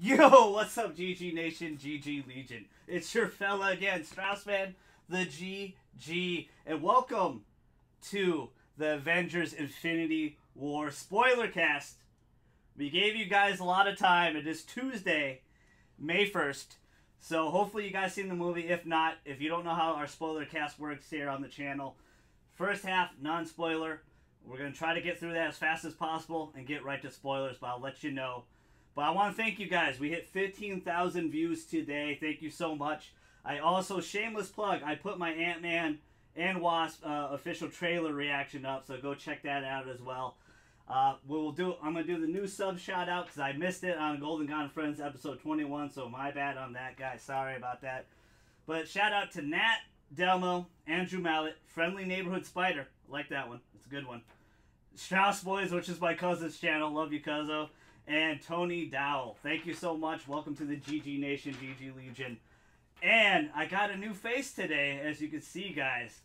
Yo, what's up, GG Nation, GG Legion? It's your fella again, Straussman, the GG, and welcome to the Avengers Infinity War Spoilercast. We gave you guys a lot of time. It is Tuesday, May 1st, so hopefully you guys seen the movie. If not, if you don't know how our Spoilercast works here on the channel, first half, non-spoiler. We're going to try to get through that as fast as possible and get right to spoilers, but I'll let you know. But I want to thank you guys. We hit 15,000 views today. Thank you so much. I also, shameless plug, I put my Ant-Man and Wasp official trailer reaction up, so go check that out as well. I'm going to do the new sub shout out because I missed it on Golden Gone Friends episode 21, so my bad on that, guys. Sorry about that. But shout out to Nat, Delmo, Andrew Mallet, Friendly Neighborhood Spider. I like that one. It's a good one. Strauss Boys, which is my cousin's channel. Love you, Cuzzo. And Tony Dowell. Thank you so much. Welcome to the GG Nation, GG Legion. And I got a new face today, as you can see, guys.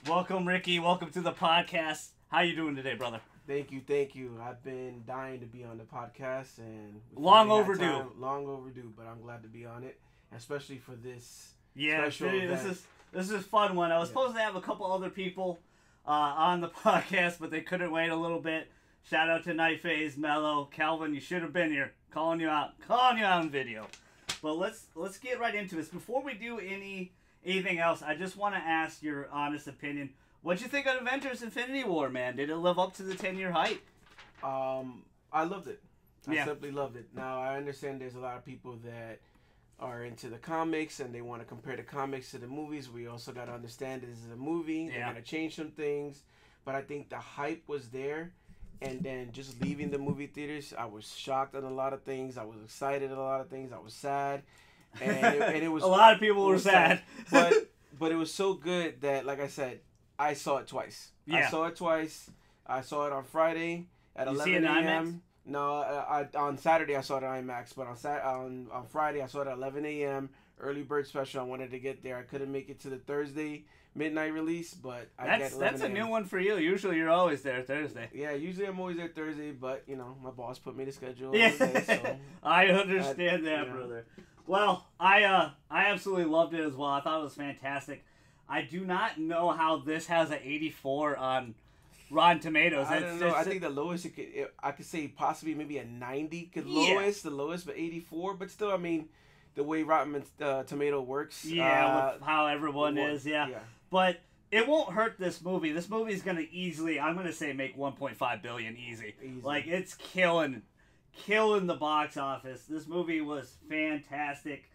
Welcome, Ricky. Welcome to the podcast. How you doing today, brother? Thank you, thank you. I've been dying to be on the podcast, and long overdue. Long overdue, but I'm glad to be on it, especially for this. Yeah, this is a fun one. I was supposed to have a couple other people on the podcast, but they couldn't wait a little bit. Shout out to Night Phase, Mello, Calvin. You should have been here. Calling you out on video. But let's get right into this. Before we do anything else, I just want to ask your honest opinion. What'd you think of Avengers Infinity War, man? Did it live up to the 10-year hype? I loved it. I simply loved it. Now, I understand there's a lot of people that are into the comics and they want to compare the comics to the movies. We also got to understand this is a movie. They're going to change some things. But I think the hype was there. And then just leaving the movie theaters, I was shocked at a lot of things. I was excited at a lot of things. I was sad. And it was... a lot of people were sad. But it was so good that, like I said, I saw it twice. Yeah. I saw it twice. I saw it on Friday at 11 a.m. No, on Saturday I saw it on IMAX, but on Friday I saw it at 11 a.m. Early bird special. I wanted to get there. I couldn't make it to the Thursday midnight release, but that's a new one for you. Usually you're always there Thursday. Yeah, usually I'm always there Thursday, but you know my boss put me to schedule. Yeah, day, so I understand that, brother. Well, I absolutely loved it as well. I thought it was fantastic. I do not know how this has an 84 on Rotten Tomatoes. I don't know. I think the lowest I could say possibly maybe a 90. The lowest, but 84. But still, I mean, the way Rotten Tomato works. Yeah, with how everyone is. Yeah. But it won't hurt this movie. This movie is gonna easily, I'm gonna say, make 1.5 billion easy. Like it's killing the box office. This movie was fantastic.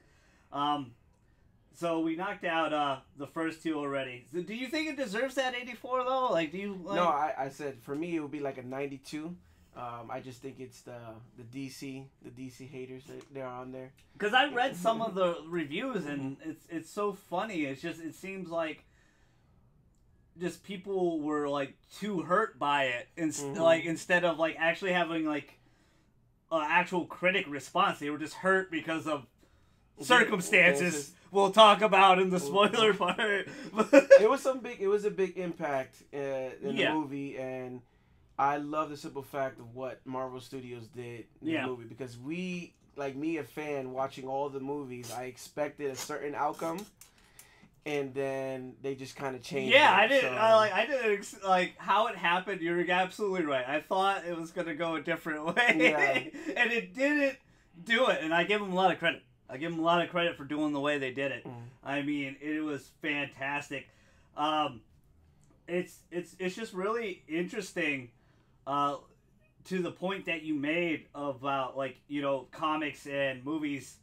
So we knocked out the first two already. So do you think it deserves that 84 though? Like, do you? Like... No, I said for me it would be like a 92. I just think it's the DC haters that they're on there. Because I read some of the reviews and it's so funny. It's just it seems like just people were like too hurt by it, like instead of like actually having like an actual critic response, they were just hurt because of circumstances. We'll talk about in the spoiler part. It was a big impact in the movie, and I love the simple fact of what Marvel Studios did in the movie, because we, like me, a fan watching all the movies, I expected a certain outcome, and then they just kind of changed. Yeah, I didn't like how it happened. You're absolutely right. I thought it was gonna go a different way, and it didn't do it. And I give them a lot of credit. I give them a lot of credit for doing the way they did it. I mean, it was fantastic. It's just really interesting to the point that you made about like, you know, comics and movies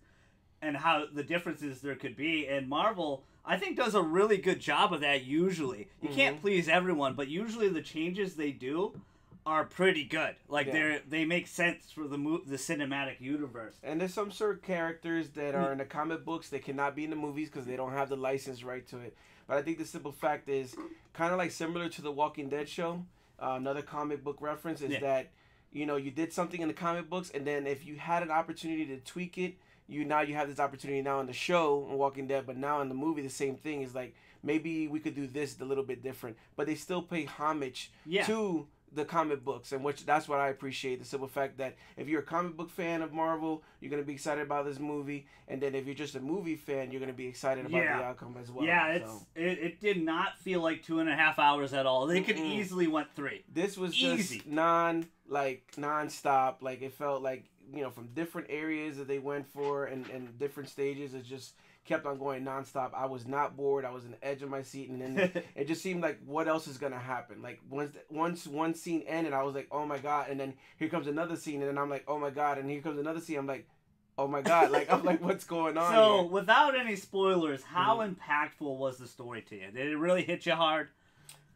and how the differences there could be. And Marvel, I think, does a really good job of that usually. You can't please everyone, but usually the changes they do are pretty good. Like they make sense for the cinematic universe. And there's some certain characters that are in the comic books that cannot be in the movies because they don't have the license right to it. But I think the simple fact is kind of like similar to the Walking Dead show. Another comic book reference is that, you know, you did something in the comic books, and then if you had an opportunity to tweak it, you have this opportunity now in the show in Walking Dead, but now in the movie the same thing is like maybe we could do this a little bit different, but they still pay homage to the comic books, and which that's what I appreciate, the simple fact that if you're a comic book fan of Marvel, you're gonna be excited about this movie, and then if you're just a movie fan, you're gonna be excited about the outcome as well. Yeah, it did not feel like 2.5 hours at all. They could easily went 3. This was just non-stop. Like, it felt like, you know, from different areas that they went for and different stages, it just kept on going nonstop. I was not bored. I was on the edge of my seat, and then it just seemed like, what else is gonna happen? Like, once one scene ended, I was like, oh my god, and then here comes another scene, and then I'm like, oh my god, and here comes another scene. I'm like, oh my god, like, I'm like, what's going on? So, here? without any spoilers, how impactful was the story to you? Did it really hit you hard?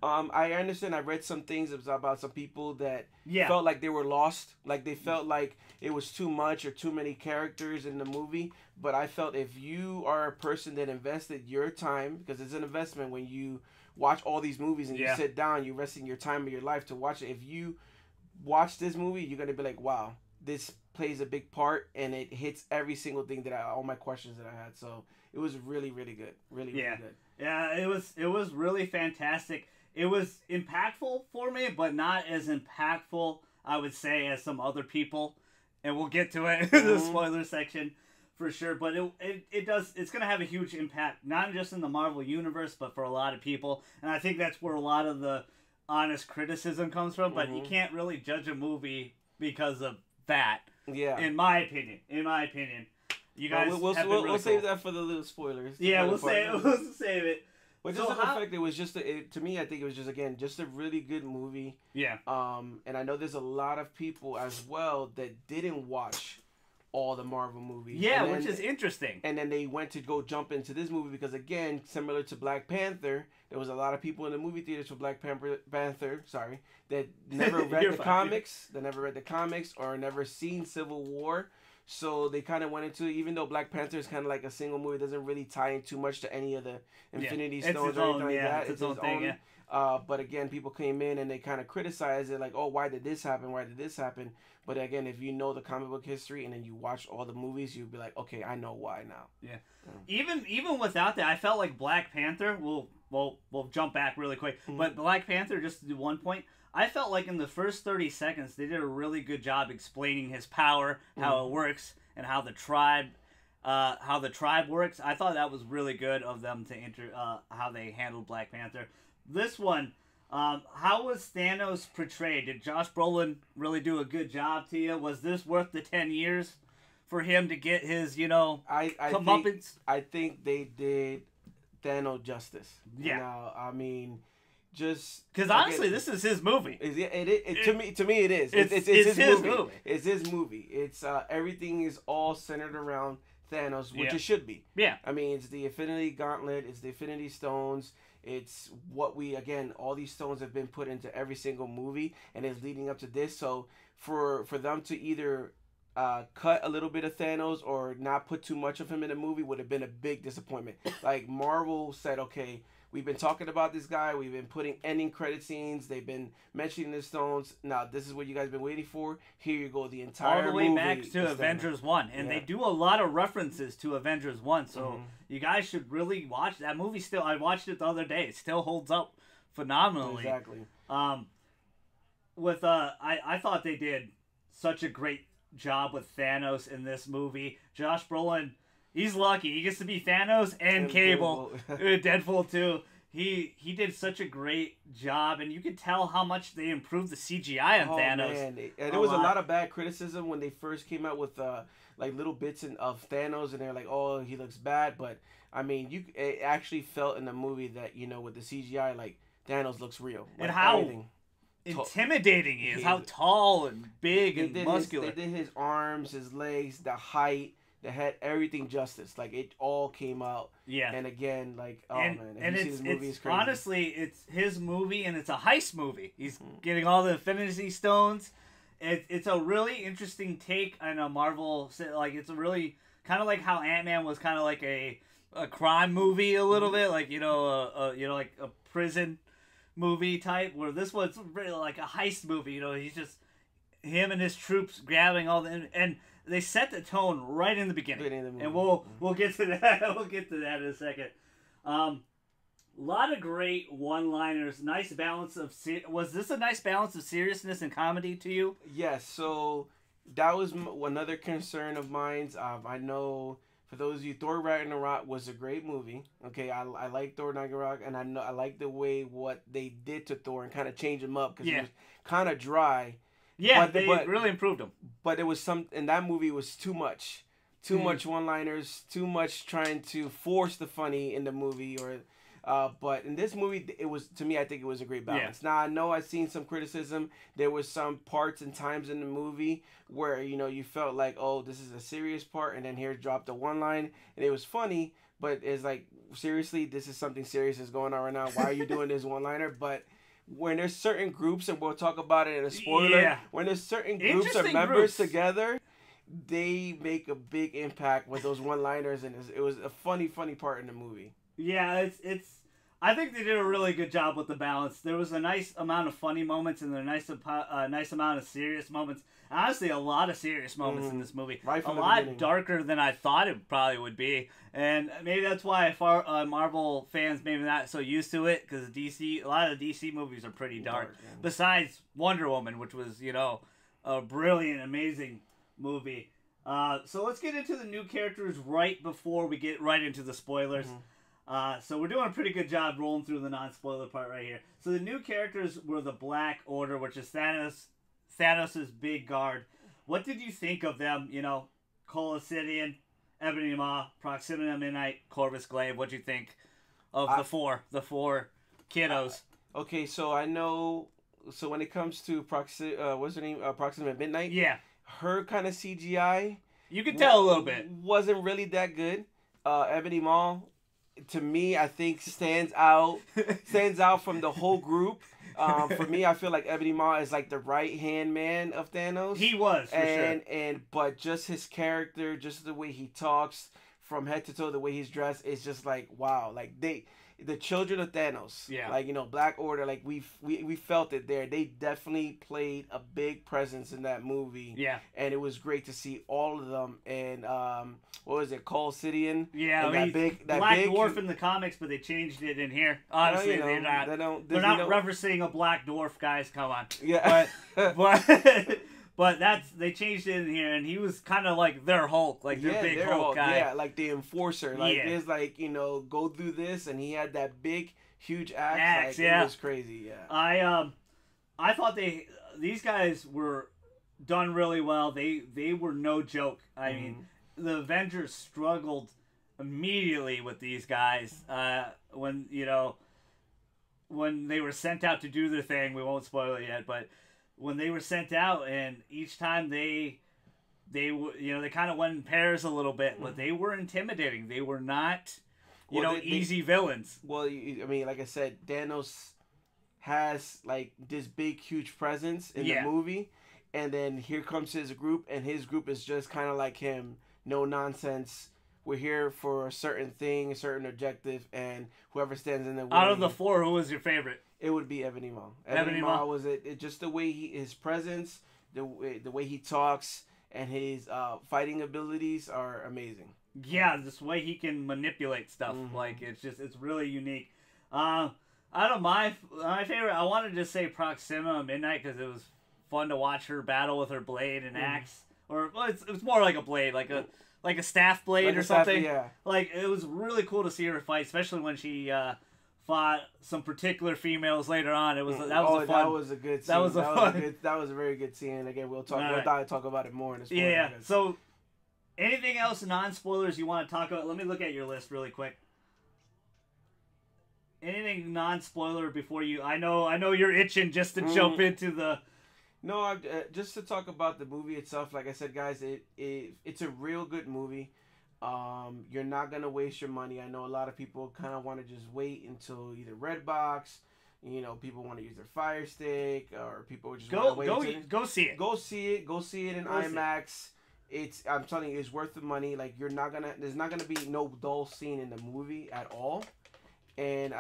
I understand. I read some things about some people that felt like they were lost. Like, they felt like it was too much or too many characters in the movie. But I felt if you are a person that invested your time, because it's an investment when you watch all these movies and you sit down, you're investing your time of your life to watch it. If you watch this movie, you're going to be like, wow, this plays a big part, and it hits every single thing all my questions that I had. So it was really, really good. Really good. Yeah, it was really fantastic. It was impactful for me, but not as impactful, I would say, as some other people. And we'll get to it in the spoiler section for sure. But it's going to have a huge impact, not just in the Marvel Universe, but for a lot of people. And I think that's where a lot of the honest criticism comes from. But you can't really judge a movie because of that. Yeah. In my opinion. You guys we'll save that for the little spoilers. Yeah, we'll save it. But just the fact it was just to me, I think it was just a really good movie. Yeah. And I know there's a lot of people as well that didn't watch all the Marvel movies. Yeah, which is interesting. And then they went to go jump into this movie because, again, similar to Black Panther, there was a lot of people in the movie theaters for Black Panther, that never read the comics. They never read the comics or never seen Civil War. So they kind of went into it, even though Black Panther is kind of like a single movie, it doesn't really tie in too much to any of the Infinity Stones or anything like that. It's its own thing. But again, people came in and they kind of criticized it, like, oh, why did this happen? Why did this happen? But again, if you know the comic book history and then you watch all the movies, you'll be like, okay, I know why now. Yeah. Even without that, I felt like Black Panther. We'll jump back really quick, but Black Panther, just to do one point. I felt like in the first 30 seconds, they did a really good job explaining his power, how it works, and how the tribe works. I thought that was really good of them to how they handled Black Panther. This one, how was Thanos portrayed? Did Josh Brolin really do a good job to you? Was this worth the 10 years for him to get his, comeuppance? I think they did Thanos justice. Yeah. Now, I mean, just because honestly, this is his movie. To me, it is. It's his movie. It's his movie. It's everything is all centered around Thanos, which it should be. Yeah. I mean, it's the Infinity Gauntlet. It's the Infinity Stones. It's what all these stones have been put into every single movie, and it's leading up to this. So for them to either cut a little bit of Thanos or not put too much of him in the movie would have been a big disappointment. Like, Marvel said, okay, we've been talking about this guy. We've been putting ending credit scenes. They've been mentioning the stones. Now, this is what you guys have been waiting for. Here you go. The entire all the way movie back to Avengers 1. And they do a lot of references to Avengers 1. So you guys should really watch that movie. Still, I watched it the other day. It still holds up phenomenally. Exactly. I thought they did such a great job with Thanos in this movie. Josh Brolin, he's lucky. He gets to be Thanos and Cable. Deadpool too. He did such a great job, and you could tell how much they improved the CGI on Thanos. Man. And there was a lot of bad criticism when they first came out with like little bits of Thanos, and they're like, "Oh, he looks bad." But I mean, it actually felt in the movie that with the CGI, like Thanos looks real, and how intimidating he is. How tall and big and muscular. They did his arms, his legs, the height. They had everything justice. Like, it all came out. Yeah. And again, like, man. And it's crazy. Honestly, it's his movie, and it's a heist movie. He's getting all the Infinity Stones. It's a really interesting take on a Marvel. Like, it's a really kind of like how Ant-Man was kind of like a crime movie a little bit. Like, like a prison movie type. Where this one's really like a heist movie. He's just him and his troops grabbing all the... And they set the tone right in the beginning, and we'll get to that. We'll get to that in a second. A lot of great one-liners. Nice balance of... Was this a nice balance of seriousness and comedy to you? Yes, so that was another concern of mine. I know, for those of you, Thor Ragnarok was a great movie. Okay, I like Thor Ragnarok, and I like the way what they did to Thor and kind of changed him up, because he was kind of dry. Yeah, they really improved him. But it was in that movie was too much. Too much one-liners, too much trying to force the funny in the movie, but in this movie, it was, to me, I think it was a great balance. Yeah. Now, I know I've seen some criticism. There was some parts and times in the movie where, you felt like, oh, this is a serious part, and then here dropped a one line, and it was funny, but it's like, seriously, this is something serious that's going on right now. Why are you doing this one-liner? But when there's certain groups, and we'll talk about it in a spoiler, when there's certain groups of members together, they make a big impact with those one-liners, and it was a funny part in the movie. Yeah, it's. I think they did a really good job with the balance. There was a nice amount of funny moments and a nice amount of serious moments. Honestly, a lot of serious moments in this movie. Right from the beginning. Darker than I thought it probably would be, and maybe that's why Marvel fans maybe not so used to it, because a lot of the DC movies are pretty dark. Besides Wonder Woman, which was a brilliant, amazing movie. So let's get into the new characters right before we get right into the spoilers. So we're doing a pretty good job rolling through the non-spoiler part right here. So the new characters were the Black Order, which is Thanos' big guard. What did you think of them? Cole Obsidian, Ebony Maw, Proxima Midnight, Corvus Glaive. What do you think of the four kiddos? Okay, so I know. So when it comes to what's her name? Proxima Midnight. Yeah. Her kind of CGI, you could tell a little bit, wasn't really that good. Ebony Maw, to me, I think stands out from the whole group. For me, I feel like Ebony Maw is like the right hand man of Thanos. He was, for sure. But just his character, just the way he talks from head to toe, the way he's dressed, is just like, wow. Like the children of Thanos, Black Order, like we felt it there. They definitely played a big presence in that movie. Yeah, and it was great to see all of them. And what was it, Cole Obsidian? Yeah, that Black Dwarf in the comics, but they changed it in here. Obviously, they're not referencing a Black Dwarf, guys. Come on. Yeah, But they changed it in here, and he was kind of like their Hulk, like their big Hulk guy. Yeah, like the enforcer. Like it's like, go do this, and he had that big, huge axe. It was crazy. Yeah. I thought these guys were done really well. They were no joke. I mean, the Avengers struggled immediately with these guys when they were sent out to do their thing. We won't spoil it yet, but when they were sent out, and each time they kind of went in pairs a little bit, but they were intimidating. They were not, easy villains. Well, I mean, like I said, Thanos has like this big, huge presence in the movie, and then here comes his group, and his group is just kind of like him, no nonsense. We're here for a certain thing, a certain objective, and whoever stands in the way. Out of the four, who was your favorite? It would be Ebony Maw. Ebony Maw was it just the way his presence, the way he talks, and his fighting abilities are amazing. Yeah, this way he can manipulate stuff. Like it's really unique. Out of my favorite, I wanted to say Proxima Midnight, because it was fun to watch her battle with her blade and axe, or it was more like a blade, like a staff blade or something. Like it was really cool to see her fight, especially when she fought some particular females later on. That was a good scene. That was a very good scene. Again, we'll talk about it more in this. Yeah. So, anything else non-spoilers you want to talk about? Let me look at your list really quick. Anything non-spoiler before you? I know you're itching just to jump into the. No, just to talk about the movie itself. Like I said, guys, it's a real good movie. You're not gonna waste your money. I know a lot of people kind of want to just wait until either Redbox, people want to use their Fire Stick, or people just want to wait. Go see it. Go see it in IMAX. I'm telling you, it's worth the money. Like there's not gonna be no dull scene in the movie at all. And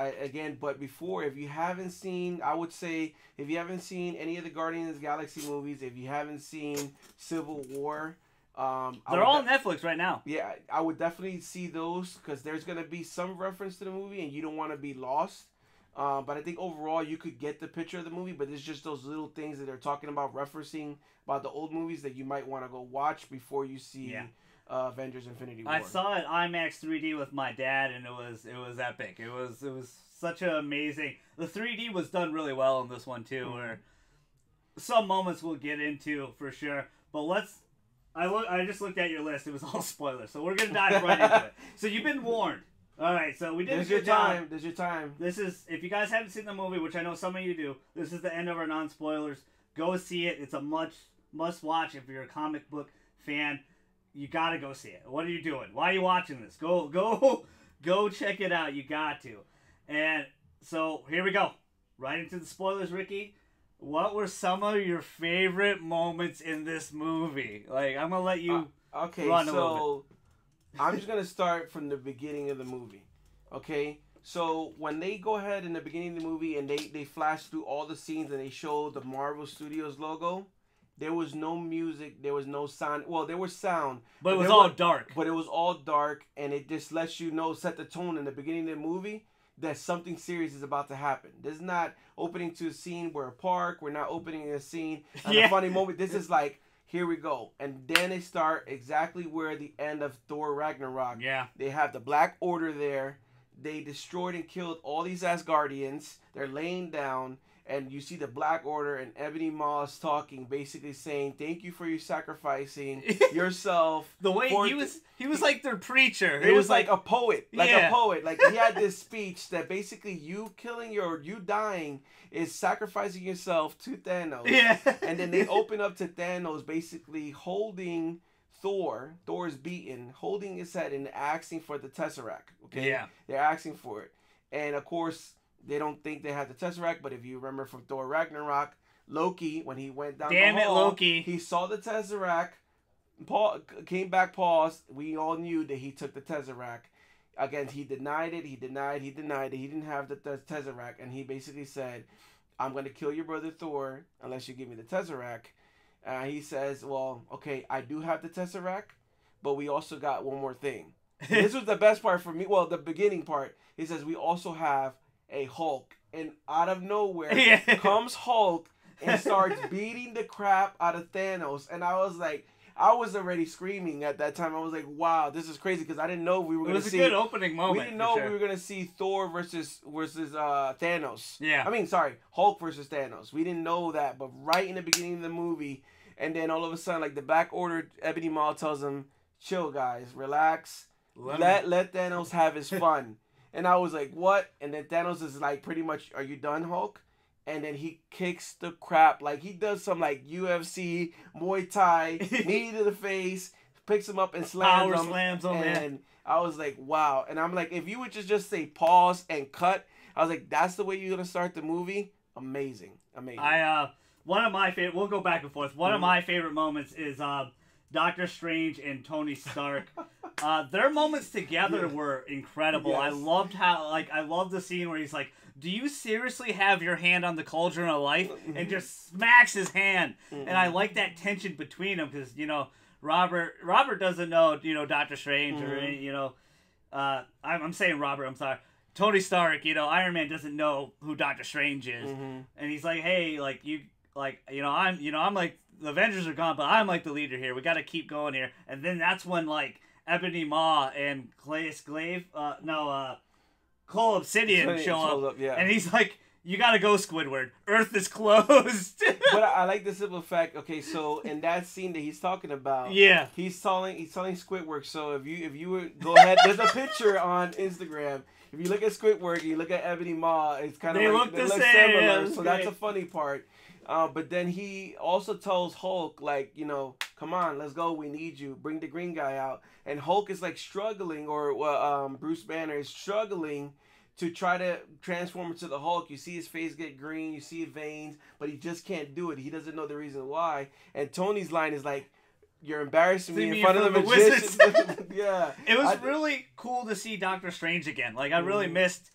but before, if you haven't seen, I would say, if you haven't seen any of the Guardians of the Galaxy movies, if you haven't seen Civil War, They're all on Netflix right now. Yeah, I would definitely see those because there's gonna be some reference to the movie, and you don't want to be lost. But I think overall you could get the picture of the movie, but it's just those little things that they're talking about, referencing about the old movies that you might want to go watch before you see Avengers: Infinity War. I saw it IMAX 3D with my dad, and it was epic. It was such an amazing. The 3D was done really well in this one too, where some moments we'll get into for sure. But I just looked at your list. It was all spoilers, so we're gonna dive right into it. So you've been warned. All right, so we did. There's your time. There's your time. This is, if you guys haven't seen the movie, which I know some of you do, this is the end of our non-spoilers. Go see it. It's a must-watch if you're a comic book fan. You gotta go see it. What are you doing? Why are you watching this? Go check it out. You got to. And so here we go. Right into the spoilers, Ricky. What were some of your favorite moments in this movie? Like, I'm gonna let you run a little bit. I'm just going to start from the beginning of the movie, okay? So when they go ahead in the beginning of the movie and they flash through all the scenes and they show the Marvel Studios logo, there was no music, there was no sound. Well, there was sound. But it was all dark. But it was all dark, and it just lets you know, set the tone in the beginning of the movie that something serious is about to happen. This is not opening to a scene where a park. We're not opening a scene at a funny moment. This is like, here we go. And then they start exactly where the end of Thor Ragnarok. Yeah. They have the Black Order there. They destroyed and killed all these Asgardians. They're laying down. And you see the Black Order and Ebony Maw's talking, basically saying, thank you for your sacrificing yourself. The way he was like their preacher. It was like a poet. A poet. Like, he had this speech that basically you dying is sacrificing yourself to Thanos. Yeah. And then they open up to Thanos basically holding Thor. Thor's beaten, holding his head and asking for the Tesseract. Okay? Yeah. They're asking for it. And of course, they don't think they have the Tesseract, but if you remember from Thor Ragnarok, Loki, when he went down the hall, Loki. He saw the Tesseract, came back, paused. We all knew that he took the Tesseract. Again, he denied it. He denied it. He didn't have the Tesseract, and he basically said, I'm going to kill your brother Thor unless you give me the Tesseract. He says, well, okay, I do have the Tesseract, but we also got one more thing. This was the best part for me. Well, the beginning part. He says, we also have a Hulk, and out of nowhere comes Hulk and starts beating the crap out of Thanos. And I was like, I was already screaming at that time. I was like, wow, this is crazy, because I didn't know we were going to see. It was a good opening moment. We didn't know we were going to see Thor versus Thanos. Yeah. I mean, sorry, Hulk versus Thanos. We didn't know that, but right in the beginning of the movie, and then all of a sudden, like, the Black Order, Ebony Maw tells him, chill, guys, relax, let Thanos have his fun. And I was like, what? And then Thanos is like, pretty much, are you done, Hulk? And then he kicks the crap. Like, he does some, like, UFC, Muay Thai, knee to the face, picks him up and slams him. Slams him, and I was like, wow. And I'm like, if you would just say pause and cut, I was like, that's the way you're going to start the movie? Amazing. One of my favorite, we'll go back and forth. One of my favorite moments is Doctor Strange and Tony Stark. Their moments together were incredible. Yes. I loved the scene where he's like, do you seriously have your hand on the cauldron of life? And just smacks his hand. And I like that tension between them, because, Robert doesn't know, Doctor Strange or, I'm saying Robert, I'm sorry. Tony Stark, Iron Man doesn't know who Doctor Strange is. And he's like, hey, I'm like, the Avengers are gone, but I'm like the leader here. We got to keep going here. And then that's when, like, Ebony Maw and Cole Obsidian show up. And he's like, you got to go, Squidward. Earth is closed. But I like the simple fact. Okay, so in that scene that he's talking about, he's telling Squidward. So if you would go ahead, there's a picture on Instagram. If you look at Squidward and you look at Ebony Maw, it's kind of like they look similar. Yeah, so that's a funny part. But then he also tells Hulk, like, come on, let's go. We need you. Bring the green guy out. And Hulk is like struggling, or Bruce Banner is struggling to try to transform into the Hulk. You see his face get green. You see veins, but he just can't do it. He doesn't know the reason why. And Tony's line is like, you're embarrassing me in front of the magicians. Yeah. It was really cool to see Doctor Strange again. Like, I really missed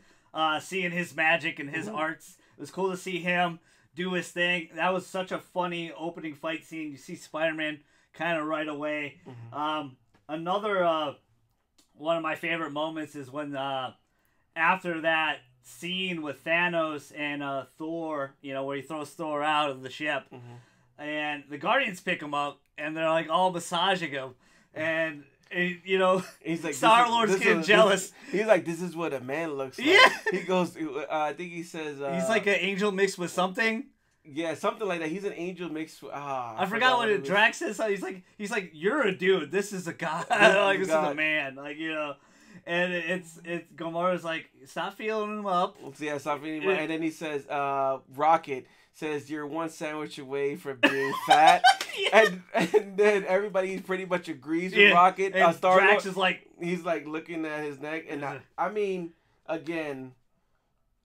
seeing his magic and his arts. It was cool to see him do his thing. That was such a funny opening fight scene. You see Spider-Man kind of right away. Another one of my favorite moments is when after that scene with Thanos and Thor, you know, where he throws Thor out of the ship, and the Guardians pick him up, and they're like all massaging him, and you know, he's like, Star-Lord's getting jealous. He's like, this is what a man looks like. Yeah. He goes, I think he says, he's like an angel mixed with something. Yeah, something like that. He's an angel mixed with, I forgot what Drax says. He's like, you're a dude. This is a guy. Like, this is a man. Like, you know. And it's Gamora's like, stop feeling him up. Yeah, stop feeling him up. And then he says, Rocket says, you're one sandwich away from being fat. And then everybody pretty much agrees with Rocket. And Drax is like, he's like looking at his neck. And I mean, again,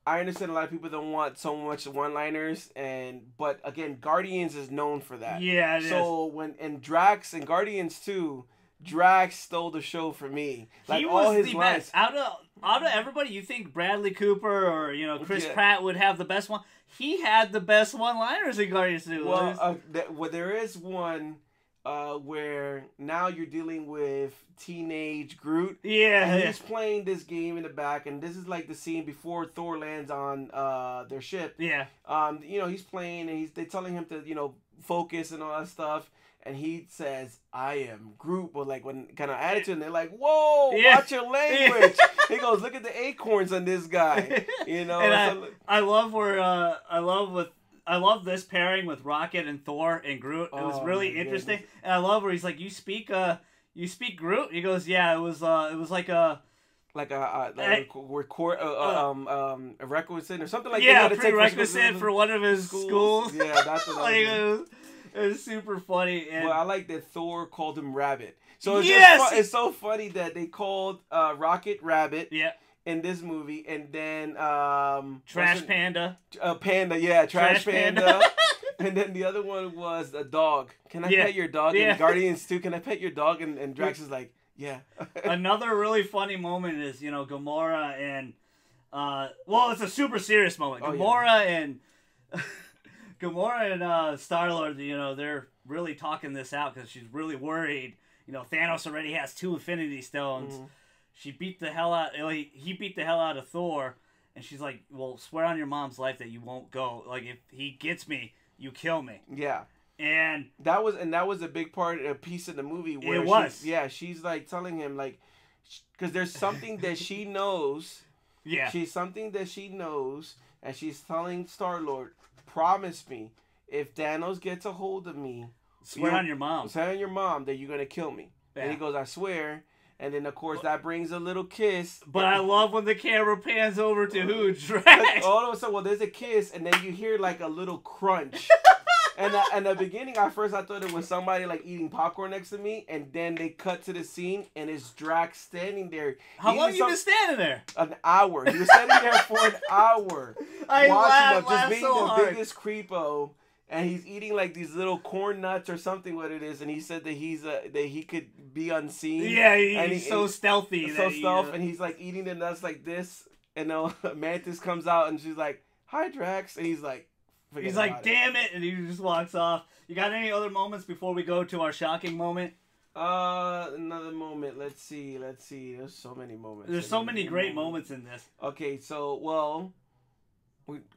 I understand a lot of people don't want so much one-liners, but again, Guardians is known for that. Yeah, it is. And Drax and Guardians too, Drax stole the show for me. Like, he all was his the lines. best. Out of everybody, you think Bradley Cooper or, you know, Chris Pratt would have the best one? He had the best one-liners in Guardians too. Well, there is one where now you're dealing with teenage Groot. Yeah. And he's playing this game in the back, and this is like the scene before Thor lands on their ship. Yeah. You know, he's playing, and they're telling him to, you know, focus and all that stuff. And he says, I am Groot, but like when kind of attitude, and they're like, whoa, watch your language. He goes, look at the acorns on this guy. You know, and I love where I love this pairing with Rocket and Thor and Groot. It was really interesting. Goodness. And I love where he's like, you speak Groot? He goes, yeah, it was like a requisite or something like that. Yeah, prerequisite for one of his schools. Yeah, that's what I was. It was super funny. And well, I like that Thor called him Rabbit. So it's it's so funny that they called Rocket Rabbit. Yeah. In this movie, and then Trash Panda. Panda, yeah, Trash Panda. And then the other one was a dog. Can I pet your dog? And Guardians 2, can I pet your dog? And Drax is like, yeah. Another really funny moment is, you know, Gamora and well, it's a super serious moment. Gamora and Star-Lord, you know, they're really talking this out because she's really worried. You know, Thanos already has 2 Infinity Stones. He beat the hell out of Thor, and she's like, well, swear on your mom's life that you won't go. Like, if he gets me, you kill me. Yeah. And that was a big a piece of the movie where she's like telling him, like, because there's something that she knows. Yeah. She's something that she knows, and she's telling Star-Lord, promise me, if Thanos gets a hold of me, swear on your mom. Swear on your mom that you're gonna kill me. Yeah. And he goes, I swear. And then, of course, that brings a little kiss. But I love when the camera pans over to who? Drax. All of a sudden, well, there's a kiss, and then you hear, like, a little crunch. And in the beginning, at first, I thought it was somebody, like, eating popcorn next to me. And then they cut to the scene, and it's Drax standing there. How long you been standing there? An hour. He was standing there for an hour. I laughed just being so the hard. biggest creepo. And he's eating like these little corn nuts or something. What it is, and he said that that he could be unseen. Yeah, he's so stealthy. And he's like eating the nuts like this. And Mantis comes out and she's like, "Hi, Drax," and he's like, "Damn it!" and he just walks off. You got any other moments before we go to our shocking moment? Another moment. Let's see. There's so many moments. There's so many great moments in this. Okay, so well.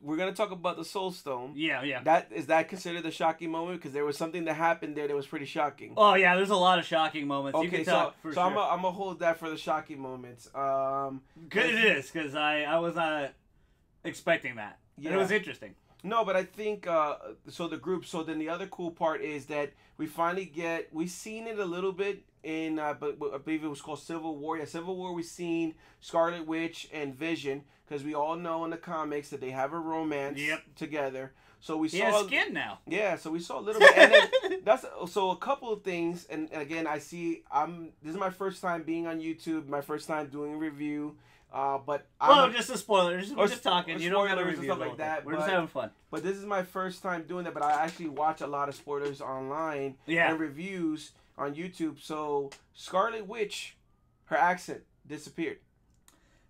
We're gonna talk about the Soul Stone. Yeah. Is that considered the shocking moment? Because there was something that happened there that was pretty shocking. Oh yeah, there's a lot of shocking moments. Okay, you can talk for sure. I'm gonna hold that for the shocking moments. Good it is, because I was not expecting that. Yeah. It was interesting. No, but I think so then the other cool part is that we finally we've seen it a little bit in but I believe it was called Civil War. Yeah, Civil War. We've seen Scarlet Witch and Vision, because we all know in the comics that they have a romance together. So we saw skin now. Yeah, so we saw a little bit, and then so a couple of things. And again, this is my first time being on YouTube, my first time doing a review. But just a spoiler. We're just talking. You don't got to review stuff like that. We're just having fun. But this is my first time doing that. But I actually watch a lot of spoilers online and reviews on YouTube. So Scarlet Witch, her accent disappeared.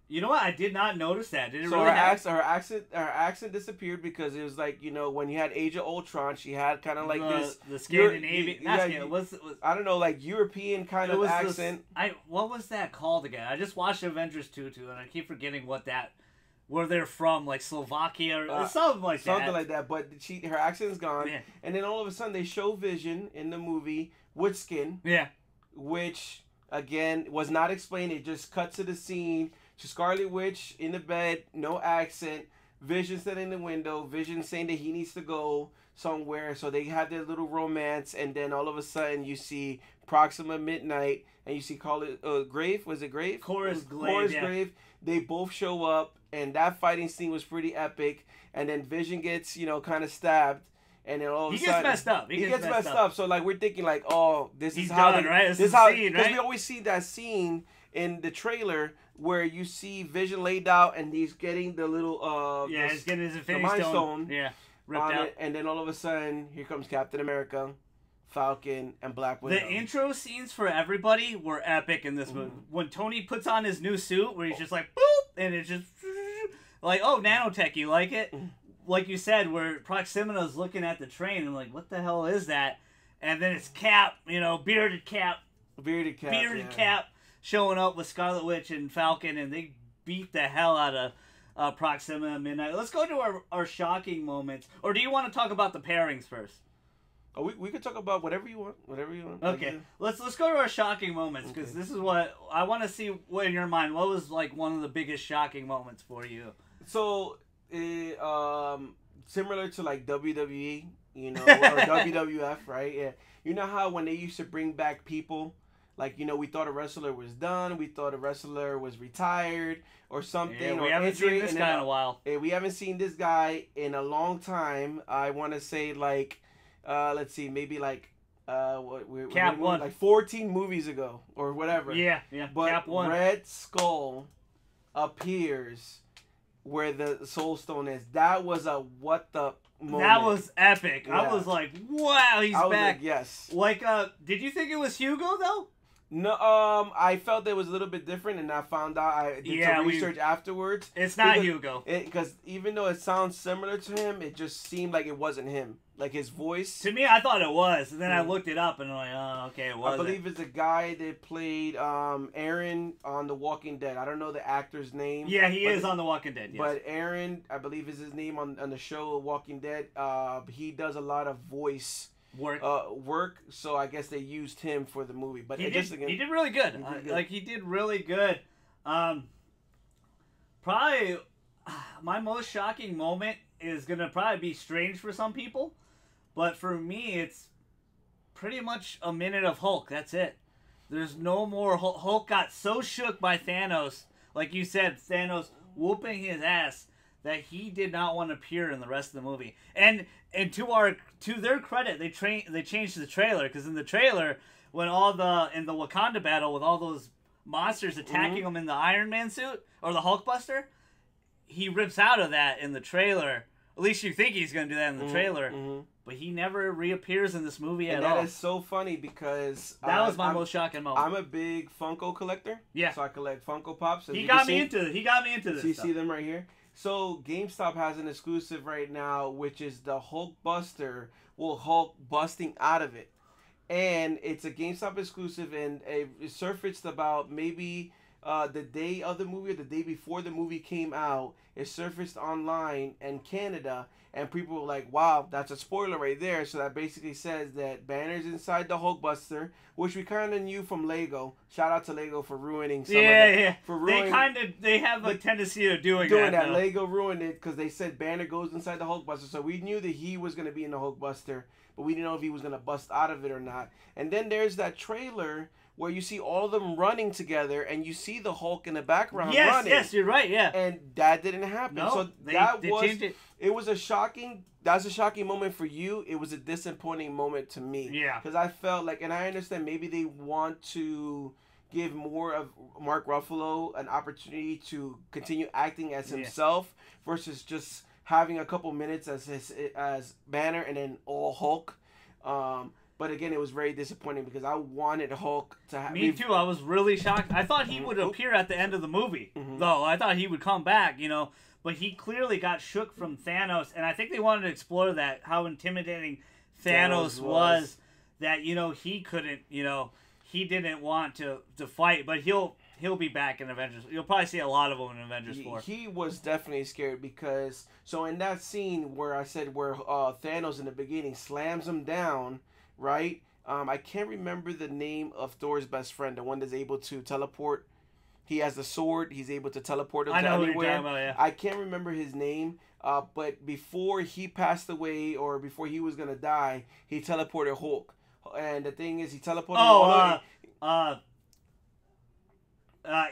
You know what? I did not notice that. Did it So really happen? her accent disappeared because it was like, you know, when you had Age of Ultron, she had kind of like The Scandinavian. Was I don't know, like European kind of accent. What was that called again? I just watched Avengers 2 too, and I keep forgetting where they're from, like Slovakia or something like that. Something like that. But her accent's gone, Yeah. and then all of a sudden they show Vision in the movie with skin. Yeah. Which again was not explained. It just cut to the scene. Scarlet Witch in the bed, no accent. Vision sitting in the window. Vision saying that he needs to go somewhere. So they have their little romance, and then all of a sudden you see Proxima Midnight, and you see Grave. Was it Grave? Chorus Grave. They both show up, and that fighting scene was pretty epic. And then Vision gets, you know, kind of stabbed. And then all of a sudden, he gets messed up. He gets messed up. So like we're thinking like, oh, He's done, right? This is how, because we always see that scene in the trailer where you see Vision laid out and he's getting the little he's getting his Infinity Stone. Yeah, ripped out. And then all of a sudden, here comes Captain America, Falcon, and Black Widow. The intro scenes for everybody were epic in this movie. When Tony puts on his new suit, where he's just like boop, and it's just like, oh, nanotech, you like it? Like you said, where Proxima's looking at the train and like, what the hell is that? And then it's Cap, you know, bearded Cap, showing up with Scarlet Witch and Falcon, and they beat the hell out of Proxima Midnight. Let's go to our shocking moments. Or do you want to talk about the pairings first? Oh, we could talk about whatever you want. Whatever you want. Okay, let's go to our shocking moments, because this is what I want to see. What in your mind? What was like one of the biggest shocking moments for you? So, similar to like WWE, you know, or WWF, right? Yeah, you know how when they used to bring back people, like, you know, we thought a wrestler was done, we thought a wrestler was retired or something. Yeah, we haven't seen this guy in a while. We haven't seen this guy in a long time. I want to say like, let's see, maybe like Cap 1, like 14 movies ago or whatever. Yeah. But Cap 1. Red Skull appears where the Soul Stone is. That was a what the moment. That was epic. Yeah. I was like, wow, he's back. Like, yes. Like, did you think it was Hugo though? No, I felt it was a little bit different, and I found out. I did some research afterwards. It's not Hugo. Because even though it sounds similar to him, it just seemed like it wasn't him. Like his voice. To me, I thought it was, and then I looked it up, and I'm like, oh, okay, it was. I believe it's a guy that played Aaron on The Walking Dead. I don't know the actor's name. Yeah, he is on The Walking Dead. Yes. But Aaron, I believe, is his name on the show Walking Dead. He does a lot of voice work, so I guess they used him for the movie. But he did really good. He did really good. Probably my most shocking moment is gonna probably be strange for some people, but for me, it's pretty much a minute of Hulk. That's it. There's no more Hulk. Hulk got so shook by Thanos, like you said, Thanos whooping his ass, that he did not want to appear in the rest of the movie. And to their credit, they changed the trailer, because in the trailer, when in the Wakanda battle with all those monsters attacking him in the Iron Man suit or the Hulkbuster, he rips out of that in the trailer. At least you think he's going to do that in the trailer, but he never reappears in this movie at all. And that is so funny, because that was my most shocking moment. I'm a big Funko collector. Yeah, so I collect Funko Pops. He got me into this. So you see them right here. So GameStop has an exclusive right now, which is the Hulkbuster, Hulk busting out of it. And it's a GameStop exclusive, and it surfaced about maybe the day of the movie or the day before the movie came out. It surfaced online in Canada, and people were like, wow, that's a spoiler right there. So that basically says that Banner's inside the Hulkbuster, which we kind of knew from Lego. Shout out to Lego for ruining some of that. Yeah. For ruining, they have a tendency of doing that. Lego ruined it because they said Banner goes inside the Hulkbuster. So we knew that he was going to be in the Hulkbuster, but we didn't know if he was going to bust out of it or not. And then there's that trailer where you see all of them running together, and you see the Hulk in the background running. Yes, you're right, yeah. And that didn't happen. No, so they changed it. It was a shocking. That's a shocking moment for you. It was a disappointing moment to me. Yeah. Because I felt like, and I understand maybe they want to give more of Mark Ruffalo an opportunity to continue acting as himself versus just having a couple minutes as Banner and then all Hulk. But again, it was very disappointing because I wanted Hulk to have. Me too. I was really shocked. I thought he would appear at the end of the movie, though. I thought he would come back, But he clearly got shook from Thanos, and I think they wanted to explore that, how intimidating Thanos was. That, he couldn't, he didn't want to fight. But he'll be back in Avengers. You'll probably see a lot of them in Avengers 4. He was definitely scared because... So in that scene where I said where Thanos in the beginning slams him down... Right? I can't remember the name of Thor's best friend, the one that's able to teleport. He has the sword. He's able to teleport him to anywhere. What you're talking about, yeah. I can't remember his name, but before he passed away or before he was going to die, he teleported Hulk. And the thing is, he teleported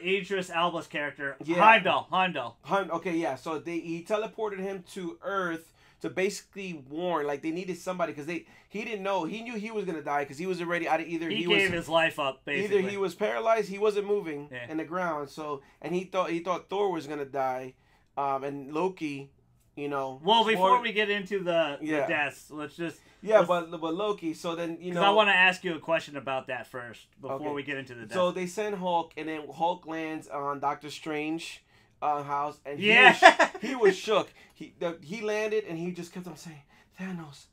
Idris Elba's character, Heimdall. Okay, yeah. So he teleported him to Earth to basically warn, like they needed somebody because he didn't know. He knew he was gonna die because he was already he gave his life up. Basically, either he was paralyzed, he wasn't moving in the ground. So and he thought Thor was gonna die, and Loki, Well, before we get into the deaths, let's just but Loki. So then I want to ask you a question about that first before we get into the deaths. So they send Hulk, and then Hulk lands on Doctor Strange. House and he was shook. He landed and he just kept on saying Thanos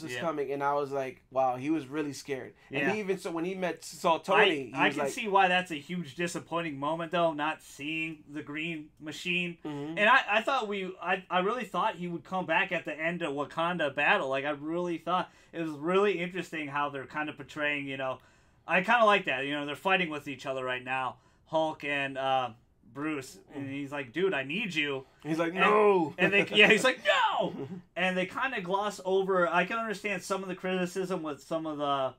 is coming, and I was like, wow, he was really scared. And he even when he saw Tony, I can see why that's a huge disappointing moment though, not seeing the Green Machine. And I thought I really thought he would come back at the end of Wakanda battle. Like I really thought it was really interesting how they're kind of portraying. I kind of like that. They're fighting with each other right now, Hulk and Bruce, and he's like, dude, I need you. He's like, no. And he's like, no. And they kind of gloss over. I can understand some of the criticism with some of the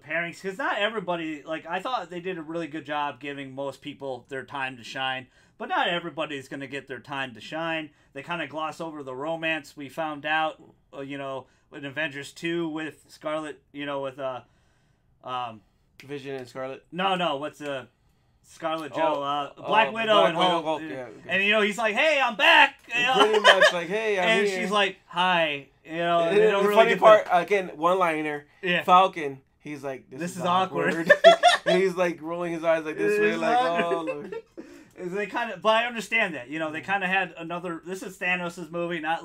pairings, because not everybody, like, I thought they did a really good job giving most people their time to shine, but not everybody's going to get their time to shine. They kind of gloss over the romance we found out, in Avengers 2 with Scarlet, with Vision and Scarlet. No, what's the Scarlet Joe, Black Widow and Hulk. Yeah, okay. And he's like, "Hey, I'm back." Pretty much like, "Hey, I'm and here." And she's like, "Hi." They don't the really funny part again, one-liner. Yeah. Falcon. He's like, "This is awkward." And he's like rolling his eyes like this way, like, "Oh Lord." They kind of, but I understand that. They kind of had another. This is Thanos' movie, not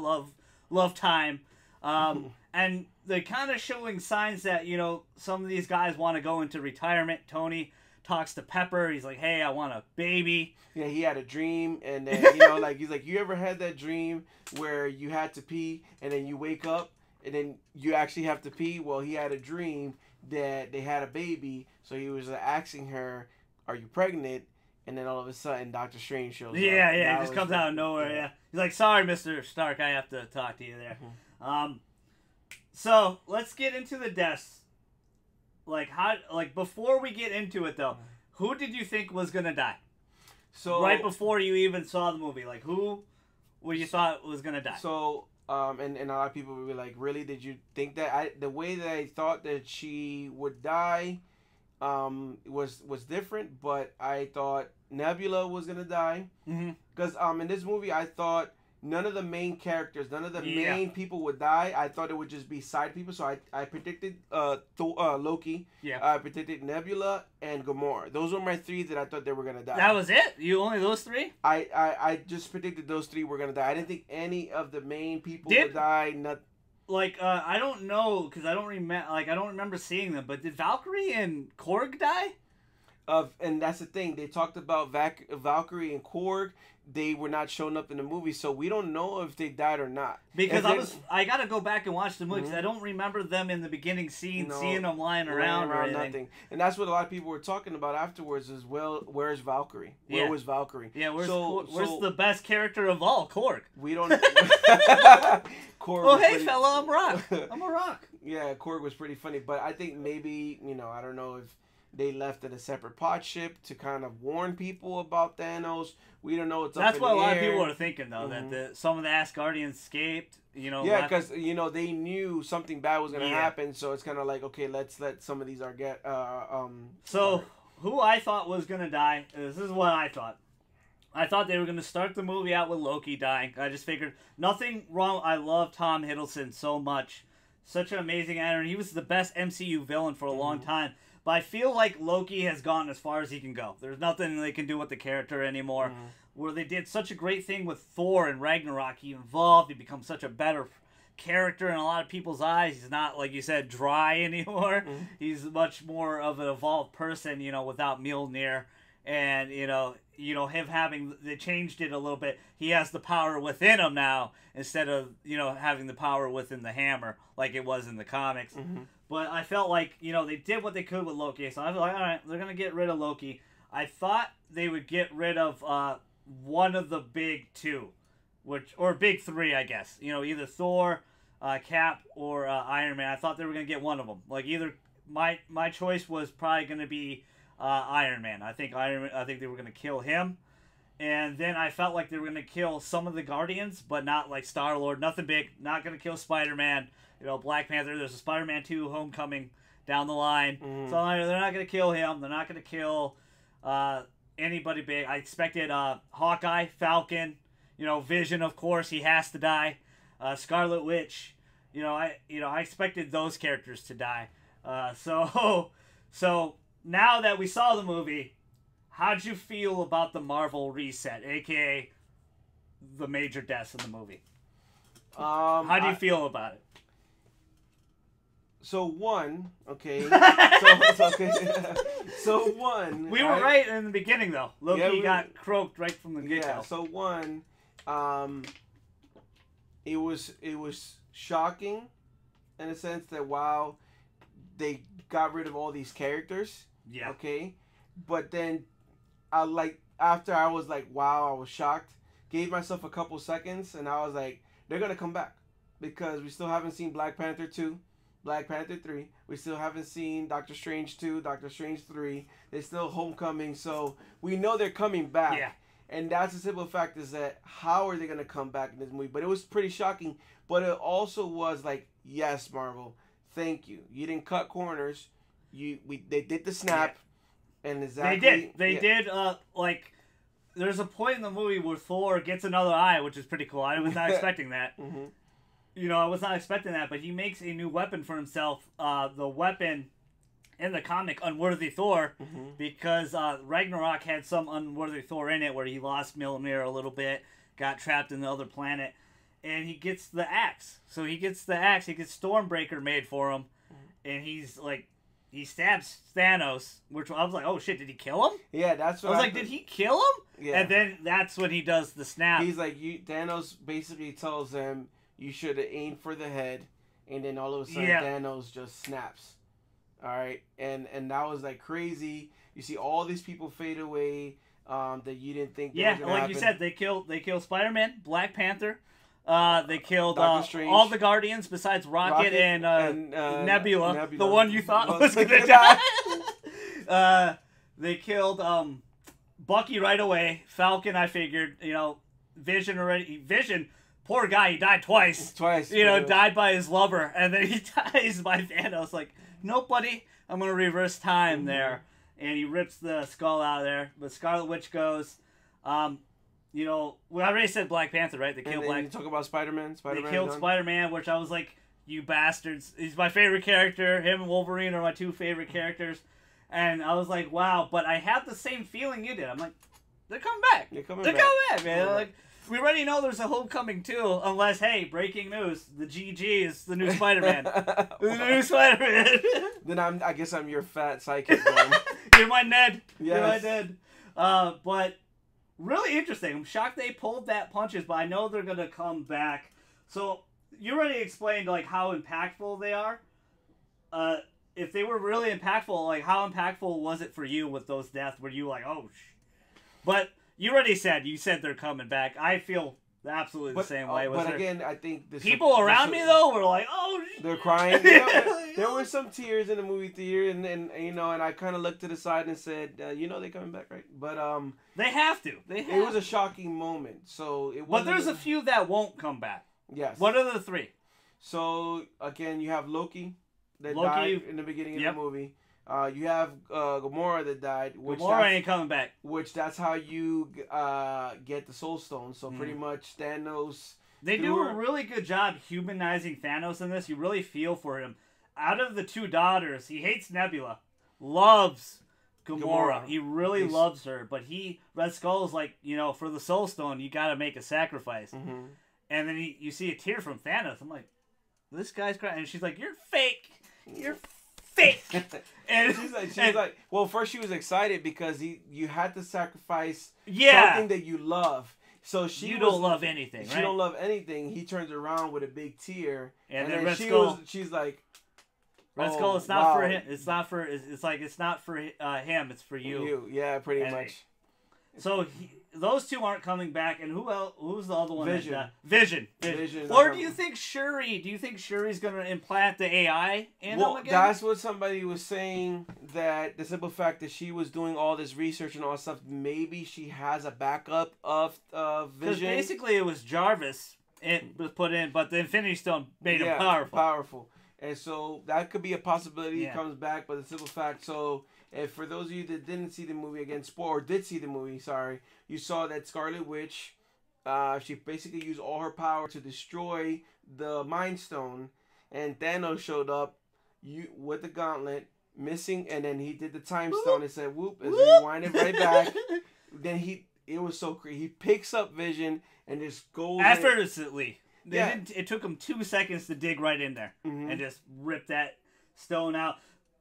Love Time, and they're kind of showing signs that some of these guys want to go into retirement. Tony talks to Pepper. He's like, "Hey, I want a baby." Yeah, he had a dream, and then he's like, "You ever had that dream where you had to pee, and then you wake up, and then you actually have to pee?" Well, he had a dream that they had a baby, so he was asking her, "Are you pregnant?" And then all of a sudden, Doctor Strange shows up. Yeah, he just comes out of nowhere. Yeah, he's like, "Sorry, Mr. Stark, I have to talk to you there." So let's get into the deaths. Before we get into it though, who did you think was gonna die? So right before you even saw the movie, who you thought was gonna die? So and a lot of people would be like, really? Did you think that? The way that I thought that she would die, was different. But I thought Nebula was gonna die because in this movie I thought none of the main characters, none of the main people would die. I thought it would just be side people. So I predicted Loki. Yeah. I predicted Nebula and Gamora. Those were my three that I thought they were going to die. That was it? You only those three? I just predicted those three were going to die. I didn't think any of the main people would die. I don't know, because I don't remember seeing them, but did Valkyrie and Korg die? And that's the thing. They talked about Valkyrie and Korg. They were not showing up in the movie, so we don't know if they died or not. Because I gotta go back and watch the movie because I don't remember them in the beginning seeing them lying around or anything. Nothing. And that's what a lot of people were talking about afterwards as well. Where's Valkyrie? Where was Valkyrie? Yeah, where's the best character of all? Korg. We don't. Korg. Oh, hey, fella, I'm Rock. I'm a Rock. Yeah, Korg was pretty funny, but I think maybe I don't know if they left in a separate pod ship to kind of warn people about Thanos. We don't know what's up in the air. That's what a lot of people are thinking, though, that some of the Asgardians escaped. Yeah, because they knew something bad was going to happen, so it's kind of like, okay, let's let some of these So who I thought was going to die? This is what I thought. I thought they were going to start the movie out with Loki dying. I just figured nothing wrong. I love Tom Hiddleston so much. such an amazing actor, and he was the best MCU villain for a long time. But I feel like Loki has gone as far as he can go. There's nothing they can do with the character anymore. Where they did such a great thing with Thor and Ragnarok. He evolved. He becomes such a better character in a lot of people's eyes. He's not, like you said, dry anymore. He's much more of an evolved person, you know, without Mjolnir. And, you know, him having, they changed it a little bit. He has the power within him now instead of, you know, having the power within the hammer like it was in the comics. But I felt like, you know, they did what they could with Loki. So I was like, all right, they're going to get rid of Loki. I thought they would get rid of one of the big two, or big three, I guess. You know, either Thor, Cap, or Iron Man. I thought they were going to get one of them. Like, either my choice was probably going to be Iron Man. I think they were going to kill him. And then I felt like they were going to kill some of the Guardians, but not like Star-Lord. Nothing big. Not going to kill Spider-Man. You know, Black Panther. There's a Spider-Man 2 Homecoming down the line. So they're not going to kill him. They're not going to kill anybody big. I expected Hawkeye, Falcon, you know, Vision, of course. He has to die. Scarlet Witch. I expected those characters to die. So now that we saw the movie, how'd you feel about the Marvel reset, aka the major deaths in the movie? How do you feel about it? So one, okay. So one. We were right in the beginning, though. Loki got croaked right from the get-go. Yeah. So one, it was shocking, in a sense that wow, they got rid of all these characters. Yeah. Okay. But then, after I was like, wow, I was shocked. Gave myself a couple seconds, and I was like, they're gonna come back because we still haven't seen Black Panther 2. Black Panther 3. We still haven't seen Doctor Strange 2, Doctor Strange 3. They're still Homecoming, so we know they're coming back. Yeah. And that's the simple fact is that how are they going to come back in this movie? But it was pretty shocking. But it also was like, yes, Marvel, thank you. You didn't cut corners. They did the snap. Yeah. And exactly. They did. Like, there's a point in the movie where Thor gets another eye, which is pretty cool. I was not expecting that. You know, I was not expecting that, but he makes a new weapon for himself. The weapon in the comic, Unworthy Thor, because Ragnarok had some Unworthy Thor in it where he lost Mjolnir a little bit, got trapped in the other planet, and he gets the axe. So he gets the axe, he gets Stormbreaker made for him, and he's like, he stabs Thanos, which I was like, oh shit, did he kill him? Yeah, that's what I was like, did he kill him? Yeah. And then that's when he does the snap. He's like, Thanos basically tells him, you should have aimed for the head, and then all of a sudden Thanos just snaps. All right, and that was like crazy. You see all these people fade away that you didn't think. Yeah, like happen. You said, they killed Spider-Man, Black Panther. They killed all the Guardians besides Rocket and Nebula, the one you thought was gonna die. They killed Bucky right away. Falcon, I figured. You know, Vision already. Vision. Poor guy, he died twice. You know, died by his lover, and then he dies by Thanos. Like, nope, buddy, I'm going to reverse time there. And he rips the skull out of there. But Scarlet Witch goes, you know, we already said Black Panther, right? They killed Black. You talk about Spider-Man. They killed Spider-Man, which I was like, you bastards. He's my favorite character. Him and Wolverine are my two favorite characters. And I was like, wow. But I had the same feeling you did. I'm like, they're coming back. They're coming back, man. Like, we already know there's a Homecoming too, unless, hey, breaking news, the GG is the new Spider-Man. The new Spider-Man. Then I guess I'm your fat psychic then. You're my Ned. Yes. You're my Ned. But really interesting. I'm shocked they pulled that punches, but I know they're going to come back. So you already explained like how impactful they are. If they were really impactful, like how impactful was it for you with those deaths? Were you like, oh, But you already said they're coming back. I feel absolutely the same way. But again, I think people around me though were like, "Oh, they're crying." You know, there were some tears in the movie theater, and you know, and I kind of looked to the side and said, "You know, they're coming back, right?" But they have to. It was a shocking moment. So it. But there's a few that won't come back. Yes. What are the three? So again, you have Loki that died in the beginning of the movie. You have Gamora that died. Gamora ain't coming back. Which that's how you get the Soul Stone. So pretty much Thanos They do a really good job humanizing Thanos in this. You really feel for him. Out of the two daughters, he hates Nebula, loves Gamora. He really loves her, but Red Skull is like, for the Soul Stone, you got to make a sacrifice. And then you see a tear from Thanos. I'm like, this guy's crying, and she's like, "You're fake. You're fake." And she's like, well, first she was excited because you had to sacrifice something that you love. So you don't love anything. She don't love anything. He turns around with a big tear, and then Red Skull, she's like, Red Skull, it's not for him. It's not for. It's like it's not for him. It's for you. Yeah, pretty much. So those two aren't coming back, and who else? Who's the other one? Vision. Vision. Or do you think Shuri? Do you think Shuri's gonna implant the AI in him again? That's what somebody was saying. That the simple fact that she was doing all this research and all that stuff, maybe she has a backup of Vision. Because basically it was Jarvis. It was put in, but the Infinity Stone made him powerful. And so that could be a possibility. He comes back, but the simple fact. So, if for those of you that didn't see the movie or did see the movie, sorry, you saw that Scarlet Witch, she basically used all her power to destroy the Mind Stone, and Thanos showed up with the gauntlet, missing, and then he did the Time Stone and said, "Whoop!" and rewinded right back. Then it was so crazy. He picks up Vision and just goes effortlessly. It took him 2 seconds to dig right in there and just rip that stone out.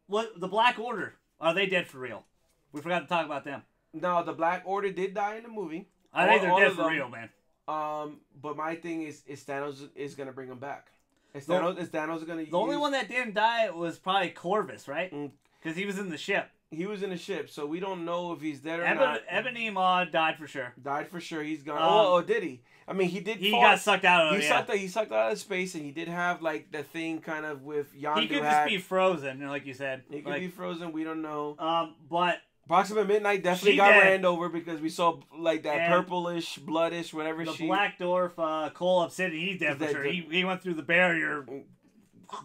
What the Black Order? Are they dead for real? We forgot to talk about them. No, the Black Order did die in the movie. I think they're dead for real, man. But my thing is Thanos is gonna bring them back. Is Thanos gonna? The only one that didn't die was probably Corvus, right? Because he was in the ship. He was in the ship, so we don't know if he's dead or not. Ebony Maw died for sure. Died for sure. He's gone. Did he? I mean, he did. He got sucked out of. He sucked out of space, and he did have like the thing kind of with Yondu. He could just be frozen, like you said. He could be frozen. We don't know. But Proxima Midnight definitely got ran over because we saw like that purplish, bloodish, whatever. The Black Dwarf, Cole Obsidian, he's dead for sure. He went through the barrier.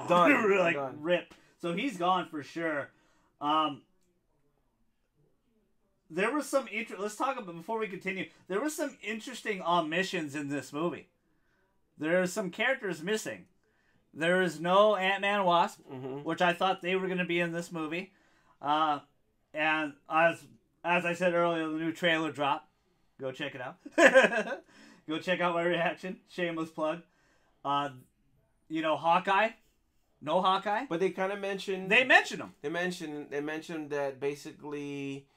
Done. Done. Rip. So he's gone for sure. There was some let's talk about, before we continue, there was some interesting omissions in this movie. There are some characters missing. There is no Ant-Man Wasp, which I thought they were going to be in this movie. And as I said earlier, the new trailer dropped. Go check it out. Go check out my reaction. Shameless plug. Hawkeye. No Hawkeye. But they kind of mentioned... They mentioned him. They mentioned that basically...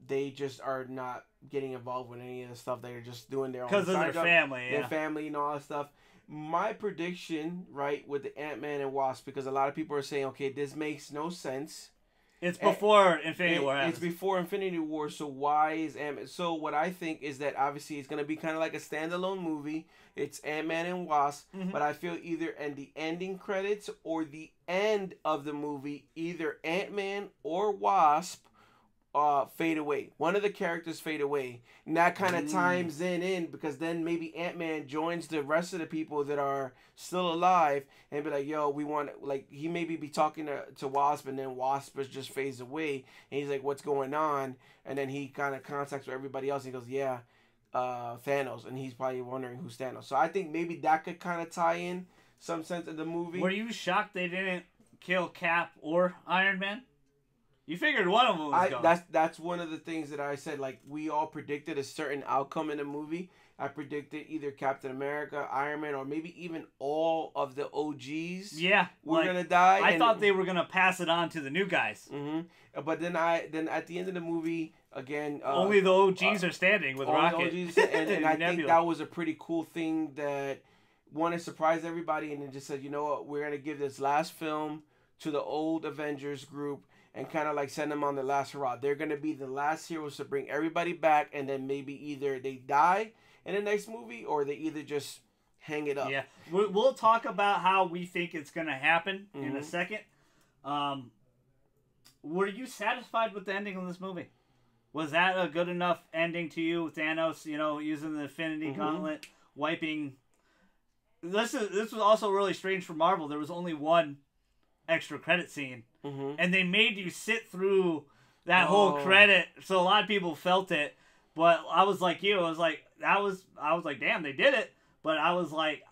they just are not getting involved with any of the stuff. They're just doing their own because of their family, their family and all that stuff. My prediction, right, with the Ant-Man and Wasp, because a lot of people are saying, okay, this makes no sense. It's before Infinity War. It's before Infinity War, so why is Ant-Man? So what I think is that obviously it's gonna be kind of like a standalone movie. It's Ant-Man and Wasp, but I feel either in the ending credits or the end of the movie, either Ant-Man or Wasp fade away. One of the characters fade away. And that kind of times in because then maybe Ant-Man joins the rest of the people that are still alive and be like, yo, we want, like, he maybe be talking to Wasp, and then Wasp just fades away. And he's like, what's going on? And then he kind of contacts with everybody else. And he goes, yeah, Thanos. And he's probably wondering who's Thanos. So I think maybe that could kind of tie in some sense of the movie. Were you shocked they didn't kill Cap or Iron Man? You figured one of them was gone. That's one of the things that I said. Like, we all predicted a certain outcome in the movie. I predicted either Captain America, Iron Man, or maybe even all of the OGs. Yeah, were gonna die. I thought they were gonna pass it on to the new guys. But then at the end of the movie, again, only the OGs are standing with Rocket. OGs, and I think that was a pretty cool thing that wanted to surprise everybody, and then just said, you know what, we're gonna give this last film to the old Avengers group. And kind of like send them on the last hurrah. They're going to be the last heroes to bring everybody back. And then maybe either they die in the next movie or they either just hang it up. Yeah. We'll talk about how we think it's going to happen in a second. Were you satisfied with the ending of this movie? Was that a good enough ending to you? Thanos, using the Infinity Gauntlet, wiping... This was also really strange for Marvel. There was only one extra credit scene. And they made you sit through that whole credit, so a lot of people felt it. But I was like you, I was like, damn, they did it. But I was like,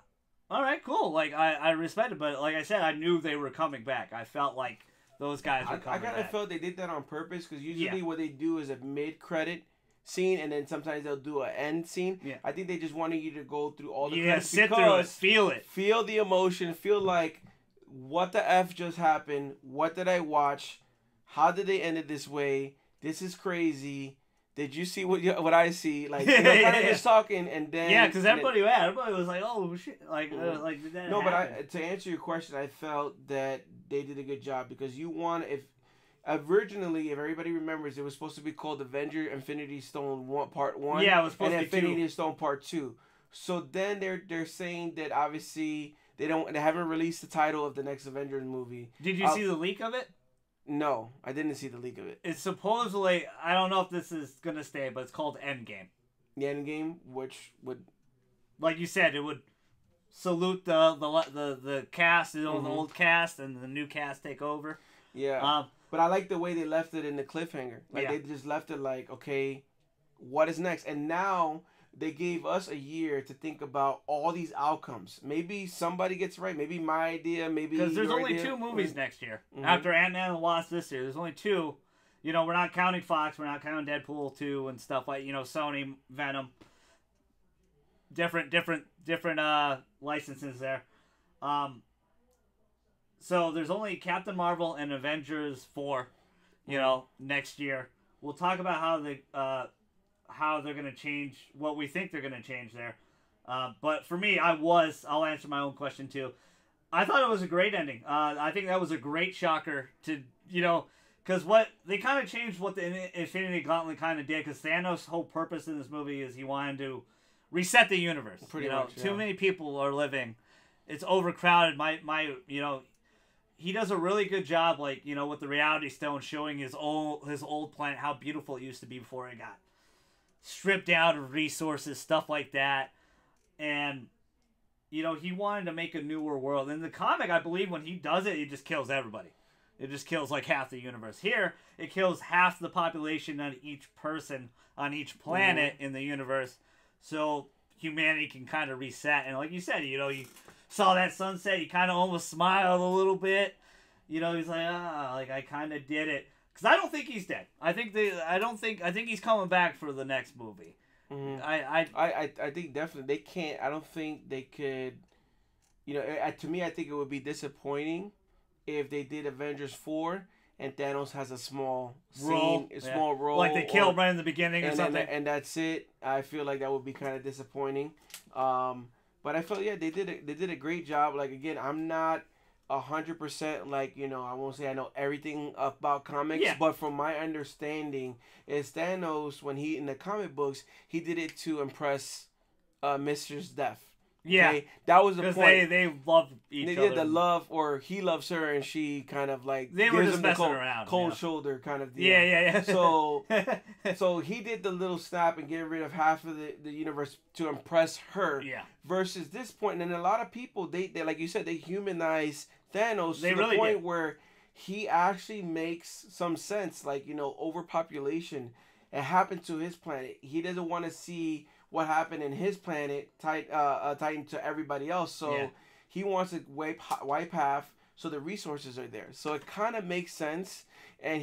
all right, cool. Like, I respect it. But like I said, I knew they were coming back. I felt like those guys were coming back. I kind of felt they did that on purpose because usually what they do is a mid-credit scene, and then sometimes they'll do an end scene. Yeah. I think they just wanted you to go through all the credits sit through it, feel it. Feel the emotion, feel like, what the F just happened? What did I watch? How did they end it this way? This is crazy. Did you see what I see? Like, kind of just talking, and then because everybody was like, "Oh shit!" Like, did that happen? But to answer your question, I felt that they did a good job because originally, if everybody remembers, it was supposed to be called Avengers Infinity Stone Part 1. Yeah, it was supposed and to be Infinity 2. Stone Part 2. So then they're saying that obviously they haven't released the title of the next Avengers movie. Did you see the leak of it? No, I didn't see the leak of it. It's supposedly, I don't know if this is gonna stay, but it's called Endgame. The Endgame, which would, like you said, it would salute the cast, the old cast, and the new cast take over. Yeah. But I like the way they left it in the cliffhanger. Like they just left it like, okay, what is next? And now they gave us a year to think about all these outcomes. Maybe somebody gets right. Maybe my idea. Maybe because there's only 2 movies next year. After Ant-Man and the Wasp this year, there's only 2. You know, we're not counting Fox. We're not counting Deadpool 2 and stuff like, you know, Sony, Venom. Different licenses there. So there's only Captain Marvel and Avengers 4, you know, next year. We'll talk about how they're going to change, what we think they're going to change there. But for me, I'll answer my own question too. I thought it was a great ending. I think that was a great shocker to, you know, because they kind of changed what the Infinity Gauntlet kind of did, because Thanos' whole purpose in this movie is he wanted to reset the universe. Pretty much, too many people are living. It's overcrowded. You know, he does a really good job, like, you know, with the Reality Stone showing his old planet, how beautiful it used to be before it got stripped out of resources, stuff like that. And, you know, he wanted to make a newer world. In the comic, I believe when he does it, he just kills everybody. It just kills like half the universe. Here, it kills half the population on each person on each planet in the universe. So humanity can kind of reset. And like you said, you know, you saw that sunset, he kind of almost smiled a little bit. You know, he's like, like I kind of did it. Because I don't think he's dead. I think he's coming back for the next movie. Mm-hmm. I think definitely they can't. I don't think they could. You know, to me, I think it would be disappointing if they did Avengers 4 and Thanos has a small role, like they killed right in the beginning or something, and that's it. I feel like that would be kind of disappointing. But I felt they did a great job. Like, again, I'm not 100% like, you know, I won't say I know everything about comics, but from my understanding is Thanos, when he in the comic books, he did it to impress Mr.'s death. Okay? That was the point. They love each other. They did the love, or he loves her and she kind of like they were just messing around, cold shoulder kind of deal. Yeah. So he did the little snap and get rid of half of the universe to impress her. Yeah. Versus this point, and a lot of people they like you said, they humanize Thanos to the point where he actually makes some sense. Like, you know, overpopulation. It happened to his planet. He doesn't want to see what happened in his planet tightened to everybody else. So he wants to wipe half so the resources are there. So it kind of makes sense. And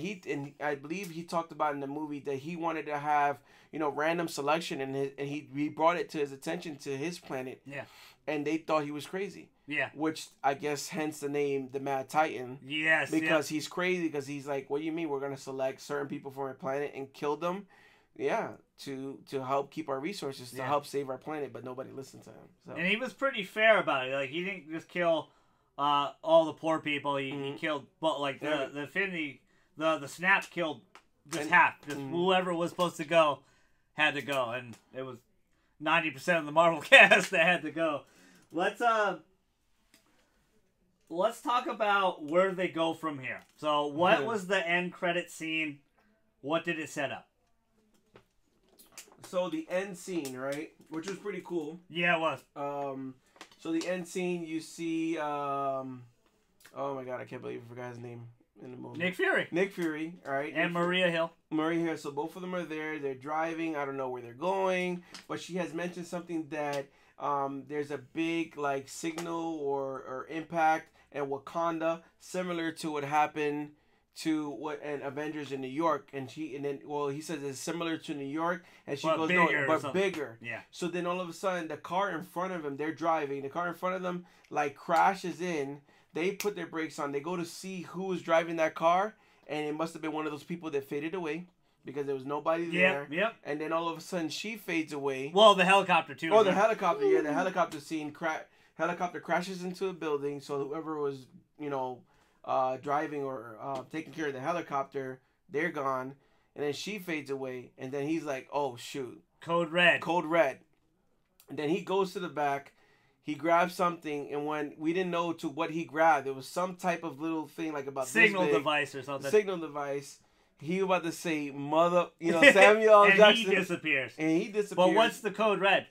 I believe he talked about in the movie that he wanted to have, you know, random selection, and he brought it to his attention to his planet. Yeah. And they thought he was crazy. Yeah. Which I guess hence the name the Mad Titan. Yes. Because he's crazy, because he's like, what do you mean we're gonna select certain people from our planet and kill them? Yeah, to help keep our resources, to help save our planet, but nobody listened to him. So. And he was pretty fair about it. Like, he didn't just kill all the poor people. He killed, but like the Infinity, the snap killed just half. Just whoever was supposed to go had to go, and it was 90% of the Marvel cast that had to go. Let's talk about where they go from here. So, what was the end credit scene? What did it set up? So the end scene, right, which was pretty cool. Yeah, it was. So the end scene, you see, oh my God, I can't believe I forgot his name in the movie. Nick Fury. Nick Fury, all right. And Maria Hill. Maria Hill. So both of them are there. They're driving. I don't know where they're going, but she has mentioned something that There's a big like signal or impact in Wakanda, similar to what happened to what and Avengers in New York, and he says it's similar to New York, and she goes no, but bigger. Yeah. So then all of a sudden the car in front of him, they're driving, the car in front of them like crashes in. They put their brakes on. They go to see who was driving that car, and it must have been one of those people that faded away because there was nobody there. Yep. And then all of a sudden she fades away. Well, the helicopter too. Oh, the helicopter. Yeah, the helicopter scene. Helicopter crashes into a building. So whoever was, driving or taking care of the helicopter, they're gone. And then she fades away. And then he's like, "Oh shoot, Code Red." Code Red. And then he goes to the back. He grabs something, and when we didn't know to what he grabbed, it was some type of little thing like about signal this big, device or something. Signal device. He was about to say mother, Samuel and Jackson. He disappears. And he disappears. But what's the Code Red?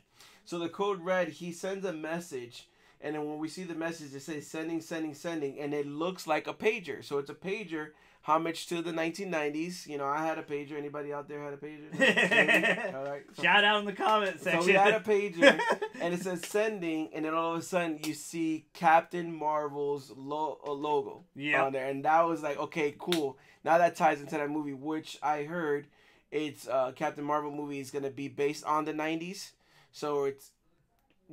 So the Code Red, he sends a message, and then when we see the message, it says sending, and it looks like a pager. So it's a pager. Homage to the 1990s. I had a pager. Anybody out there had a pager? All right. So, shout out in the comment section. So we had a pager, and it says sending, and then all of a sudden you see Captain Marvel's logo on there, and that was like, okay, cool. Now that ties into that movie, which I heard it's Captain Marvel movie is gonna be based on the 90s, so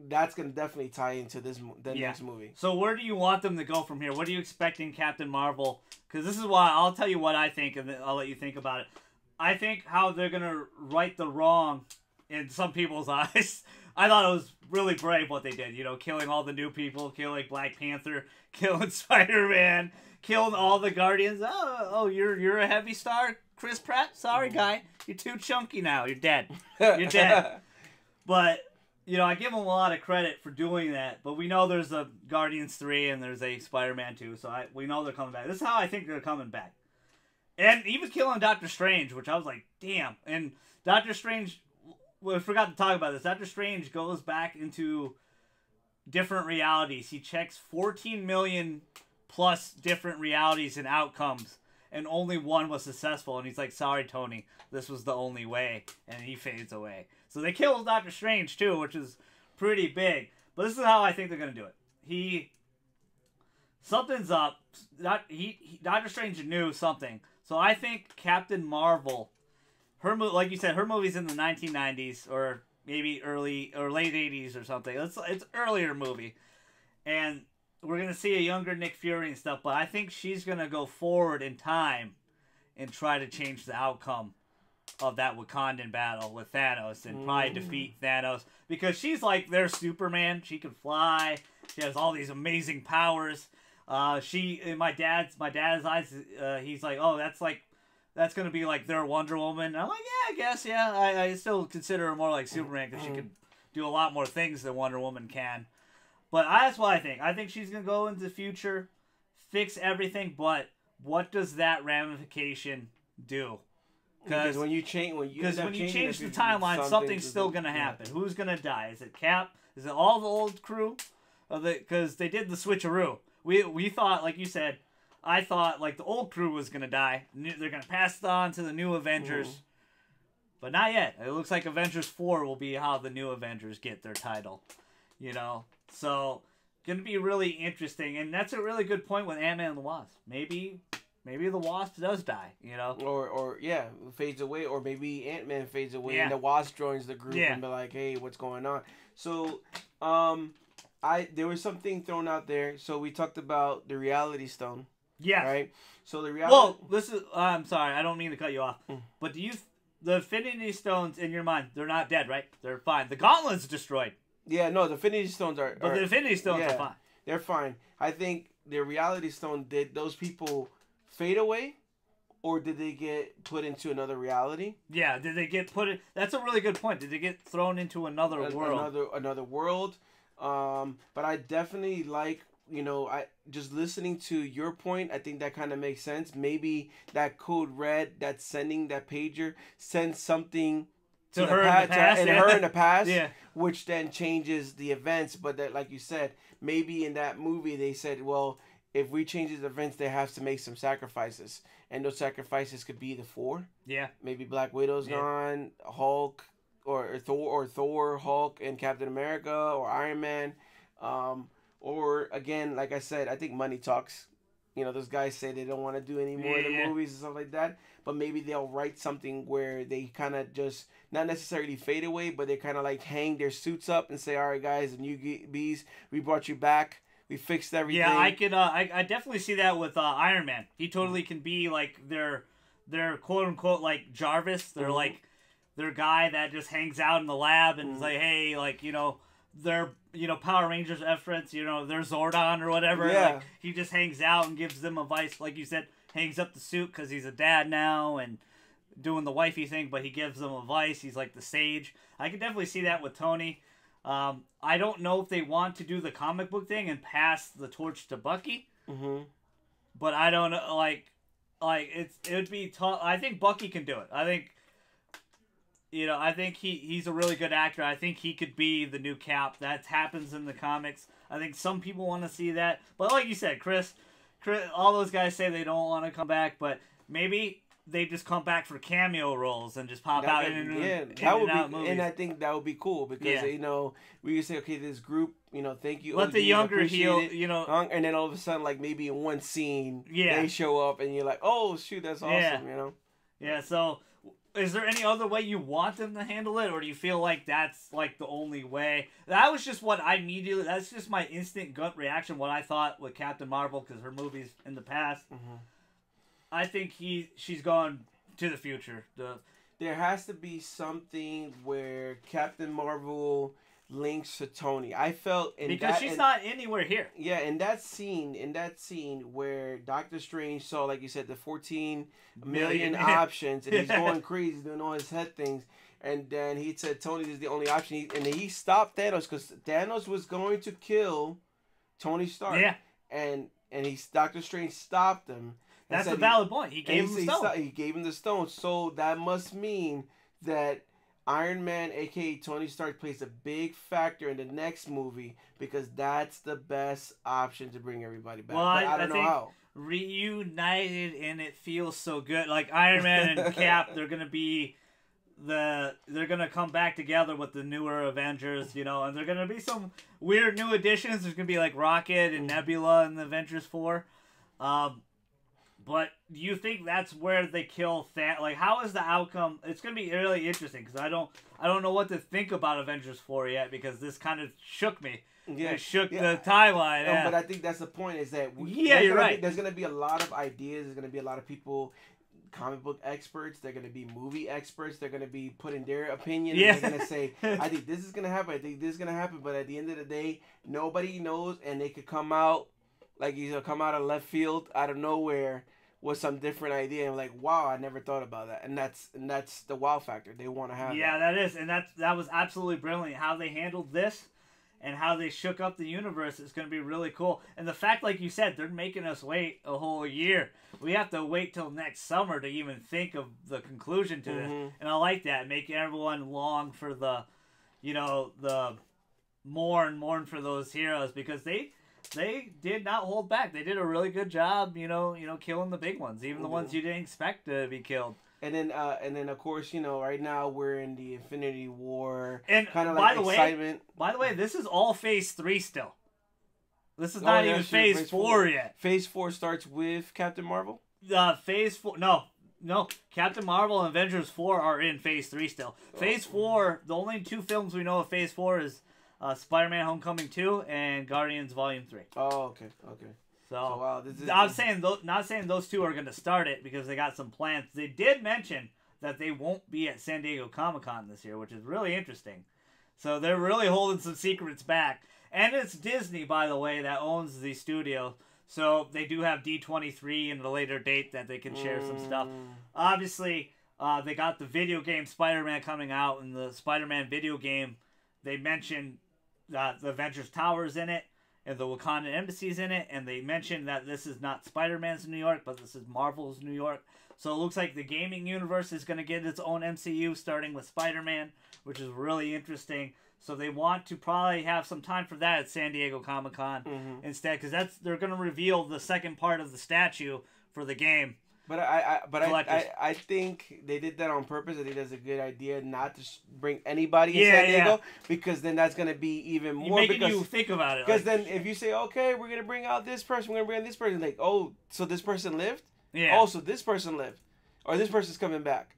that's gonna definitely tie into next movie. So where do you want them to go from here? What are you expecting Captain Marvel? Because this is why I'll tell you what I think, and then I'll let you think about it. I think how they're gonna right the wrong in some people's eyes. I thought it was really brave what they did. Killing all the new people, killing Black Panther, killing Spider-Man, killing all the Guardians. Oh, you're a heavy star, Chris Pratt. Sorry, guy, you're too chunky now. You're dead. You're dead. But I give them a lot of credit for doing that. But we know there's a Guardians 3 and there's a Spider-Man 2, so we know they're coming back. This is how I think they're coming back. And even killing Doctor Strange, which I was like, damn. And Doctor Strange, we forgot to talk about this. Doctor Strange goes back into different realities. He checks 14 million plus different realities and outcomes, and only one was successful. And he's like, sorry, Tony, this was the only way. And he fades away. So they kill Doctor Strange too, which is pretty big. But this is how I think they're going to do it. Something's up. Doctor Strange knew something. So I think Captain Marvel, like you said, her movie's in the 1990s or maybe early or late 80s or something. It's earlier movie. And we're going to see a younger Nick Fury and stuff, but I think she's going to go forward in time and try to change the outcome of that Wakandan battle with Thanos and probably defeat Thanos, because she's like their Superman. She can fly. She has all these amazing powers. In my dad's eyes, he's like, oh, that's gonna be like their Wonder Woman. And I'm like, yeah, I guess, yeah. I still consider her more like Superman because she can do a lot more things than Wonder Woman can. But that's what I think. I think she's gonna go into the future, fix everything. But what does that ramification do? Because when you change the timeline, something's still gonna happen. Who's gonna die? Is it Cap? Is it all the old crew? Because they did the switcheroo. We thought, like you said, I thought like the old crew was gonna die. They're gonna pass it on to the new Avengers, but not yet. It looks like Avengers 4 will be how the new Avengers get their title. So gonna be really interesting, and that's a really good point with Ant-Man and the Wasp. Maybe the Wasp does die, Or fades away, or maybe Ant-Man fades away and the Wasp joins the group and be like, hey, what's going on? So, there was something thrown out there. So we talked about the Reality Stone. Yeah. Right? So the Reality... Well, I'm sorry, I don't mean to cut you off. But the Infinity Stones, in your mind, they're not dead, right? They're fine. The Gauntlet's destroyed. Yeah, no, the Infinity Stones are... But the Infinity Stones are fine. They're fine. I think the Reality Stone, did those people fade away, or did they get put into another reality? Yeah, did they get put in... That's a really good point. Did they get thrown into another world? Another world. But I definitely like, I just listening to your point, I think that kind of makes sense. Maybe that Code Red that's sending that pager sends something to her in the past, yeah, which then changes the events. But that, like you said, maybe in that movie they said, well, if we change these events, they have to make some sacrifices, and those sacrifices could be the 4. Yeah, maybe Black Widow's gone, Hulk, or Thor, Hulk, and Captain America, or Iron Man, or again, like I said, I think money talks. Those guys say they don't want to do any more of the movies and stuff like that, but maybe they'll write something where they kind of just not necessarily fade away, but they kind of like hang their suits up and say, "All right, guys, the new bees, we brought you back. We fixed everything." Yeah, I could. I definitely see that with Iron Man. He totally can be like their quote unquote like Jarvis. They're like their guy that just hangs out in the lab and is like, hey, like their Power Rangers reference, their Zordon or whatever. Yeah. Like, he just hangs out and gives them advice, like you said, hangs up the suit because he's a dad now and doing the wifey thing, but he gives them advice. He's like the sage. I can definitely see that with Tony. I don't know if they want to do the comic book thing and pass the torch to Bucky, but I don't know. Like it would be tough. I think Bucky can do it. I think. I think he's a really good actor. I think he could be the new Cap. That happens in the comics. I think some people want to see that. But like you said, Chris, all those guys say they don't want to come back, but maybe they just come back for cameo roles and just pop out in and out movies. And I think that would be cool because, we could say, okay, this group, thank you. Let the younger heel, and then all of a sudden, like maybe in one scene, they show up and you're like, oh, shoot, that's awesome, Yeah, so... Is there any other way you want them to handle it, or do you feel like that's like the only way? That was just what I immediately. That's just my instant gut reaction. What I thought with Captain Marvel, because her movies in the past, I think she's gone to the future. There has to be something where Captain Marvel links to Tony. I felt because she's not anywhere here. Yeah, in that scene where Doctor Strange saw, like you said, the 14 million options, and he's going crazy doing all his head things, and then he said Tony is the only option, and he stopped Thanos because Thanos was going to kill Tony Stark. Yeah, and Doctor Strange stopped him. That's a valid point. He gave him the stone. He gave him the stone, so that must mean that Iron Man, aka Tony Stark, plays a big factor in the next movie because that's the best option to bring everybody back. Well, I don't know how. Reunited and it feels so good. Like Iron Man and Cap, they're gonna come back together with the newer Avengers, and they're gonna be some weird new additions. There's gonna be like Rocket and Nebula in the Avengers 4. But do you think that's where they kill Thanos? Like, how is the outcome? It's going to be really interesting because I don't know what to think about Avengers 4 yet because this kind of shook me. Yeah, it shook the timeline. No, but I think that's the point is that you're right. There's going to be a lot of ideas. There's going to be a lot of people, comic book experts. They're going to be movie experts. They're going to be putting their opinion. Yeah. And they're going to say, I think this is going to happen. I think this is going to happen. But at the end of the day, nobody knows. And they could come out, come out of left field, out of nowhere, with some different idea and like, wow, I never thought about that, and that's the wow factor they want to have. Yeah, that is, and that was absolutely brilliant how they handled this, and how they shook up the universe. Is going to be really cool, and the fact, like you said, they're making us wait a whole year. We have to wait till next summer to even think of the conclusion to this, and I like that, making everyone long for the mourn for those heroes because they did not hold back. They did a really good job, killing the big ones, even the ones you didn't expect to be killed. And then of course, right now we're in the Infinity War, and kind of like excitement. By the way, this is all Phase 3 still. This is not even Phase 4 yet. Phase 4 starts with Captain Marvel. Phase 4, no. Captain Marvel and Avengers 4 are in Phase 3 still. Phase 4, the only two films we know of Phase 4 is Spider-Man: Homecoming 2 and Guardians Volume 3. Oh, okay. So wow, not saying those two are going to start it because they got some plans. They did mention that they won't be at San Diego Comic-Con this year, which is really interesting. So they're really holding some secrets back. And it's Disney, by the way, that owns the studio. So they do have D23 and a later date that they can share some stuff. Obviously, they got the video game Spider-Man coming out, and the Spider-Man video game, they mentioned the Avengers Tower's in it, and the Wakandan Embassy's in it, and they mentioned that this is not Spider-Man's New York, but this is Marvel's New York. So it looks like the gaming universe is going to get its own MCU, starting with Spider-Man, which is really interesting. So they want to probably have some time for that at San Diego Comic-Con instead, because they're going to reveal the second part of the statue for the game. But I think they did that on purpose. I think that's a good idea not to bring anybody in San Diego because then that's gonna be even more. Making you think about it. Because then if you say, okay, we're gonna bring out this person, we're gonna bring out this person, like, oh, so this person lived. Yeah. Oh, so this person lived, or this person's coming back.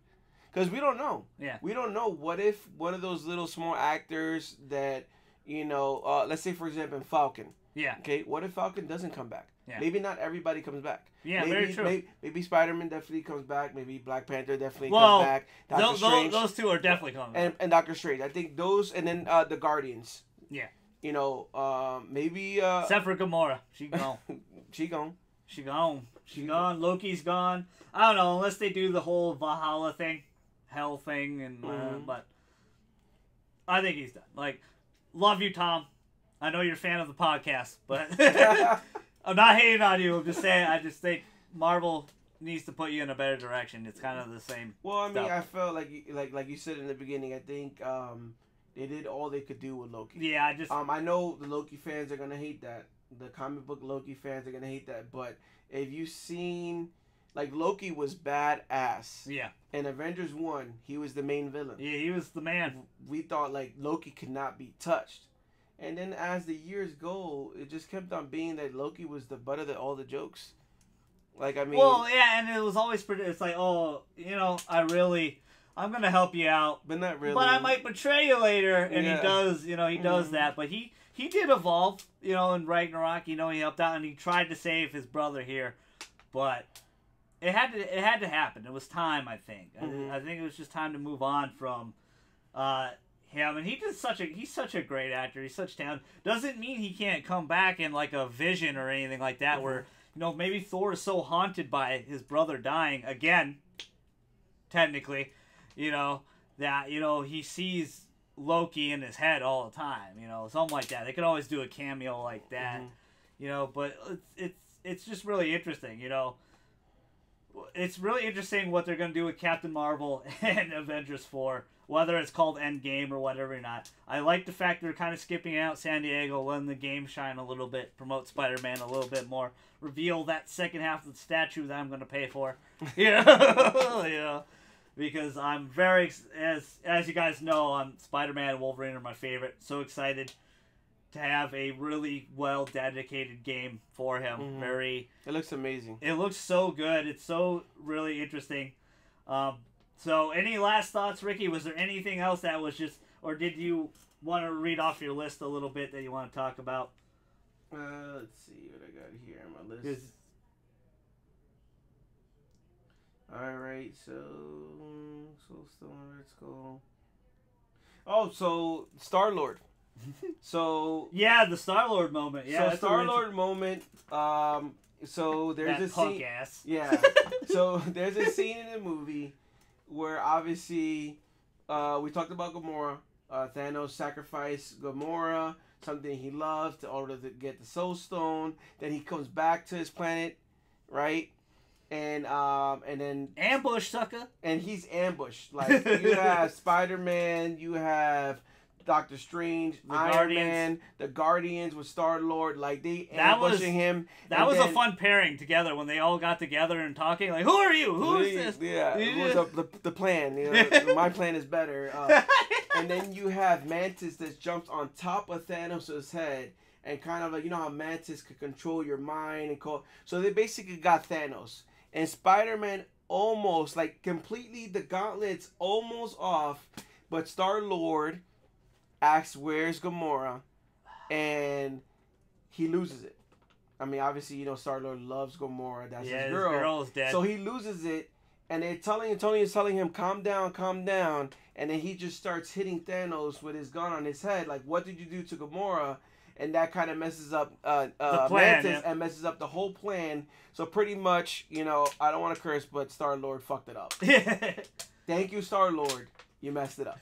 Because we don't know. Yeah. We don't know. What if one of those little small actors that, let's say, for example, Falcon. Yeah. Okay, what if Falcon doesn't come back? Yeah. Maybe not everybody comes back. Yeah, very true. Maybe Spider-Man definitely comes back. Maybe Black Panther definitely comes back. Doctor Strange. Those two are definitely coming back. And Doctor Strange. I think those, and then the Guardians. Yeah. Maybe... Except for Gamora. She gone. She gone. She gone. She gone. Loki's gone. I don't know, unless they do the whole Valhalla thing. Hell thing, and but I think he's done. Like, love you, Tom. I know you're a fan of the podcast, but I'm not hating on you. I'm just saying, I just think Marvel needs to put you in a better direction. It's kind of the same. Well, I mean, I felt like you said in the beginning. I think they did all they could do with Loki. Yeah, I know the Loki fans are gonna hate that. The comic book Loki fans are gonna hate that. But if you've seen, like, Loki was badass. Yeah. In Avengers 1, he was the main villain. Yeah, he was the man. We thought, like, Loki could not be touched. And then as the years go, it just kept on being that Loki was the butt of all the jokes. Like, I mean... Well, yeah, and it was always... It's like, oh, I'm going to help you out. But not really. But I might betray you later. And he does, he does that. But he did evolve, in Ragnarok. He helped out and he tried to save his brother here. But... It had to happen. It was time, I think. I think it was just time to move on from him. And he's such a great actor. He's such talent. Doesn't mean he can't come back in like a Vision or anything like that. Where maybe Thor is so haunted by his brother dying again. Technically, that he sees Loki in his head all the time. Something like that. They could always do a cameo like that. But it's just really interesting. It's really interesting what they're going to do with Captain Marvel and Avengers 4, whether it's called Endgame or whatever or not. I like the fact they're kind of skipping out San Diego, letting the game shine a little bit, promote Spider-Man a little bit more, reveal that second half of the statue that I'm going to pay for. Because I'm very, as you guys know, Spider-Man and Wolverine are my favorite. So excited to have a really well dedicated game for him. It looks amazing. It looks so good. It's so really interesting. So any last thoughts, Ricky? Was there anything else that was just, or did you want to read off your list a little bit that you want to talk about? Let's see what I got here on my list. Alright, so let's go. Oh, so Star-Lord. So yeah, the Star-Lord moment. Yeah, so Star-Lord moment. So there's a scene. Ass. Yeah. So there's a scene in the movie where obviously we talked about Gamora. Thanos sacrificed Gamora, something he loved, in order to get the Soul Stone. Then he comes back to his planet, right? And then ambush, sucker. And he's ambushed. Like, you have Spider-Man, you have Doctor Strange, Iron Man, the Guardians with Star-Lord, like they ambushing him. That was a fun pairing together when they all got together and talking. Like, who are you? Who is this? Yeah, it was the plan. My plan is better. And then you have Mantis that jumps on top of Thanos' head and kind of like, how Mantis could control your mind and so they basically got Thanos and Spider-Man almost like completely the gauntlet's almost off, but Star-Lord asks where's Gamora, and he loses it. I mean, obviously, Star-Lord loves Gamora. That's his girl. His girl is dead. So he loses it, and Tony is telling him, calm down, and then he just starts hitting Thanos with his gun on his head, like, what did you do to Gamora? And that kind of messes up the plan, Mantis and messes up the whole plan. So pretty much, I don't want to curse, but Star-Lord fucked it up. Thank you, Star-Lord. You messed it up.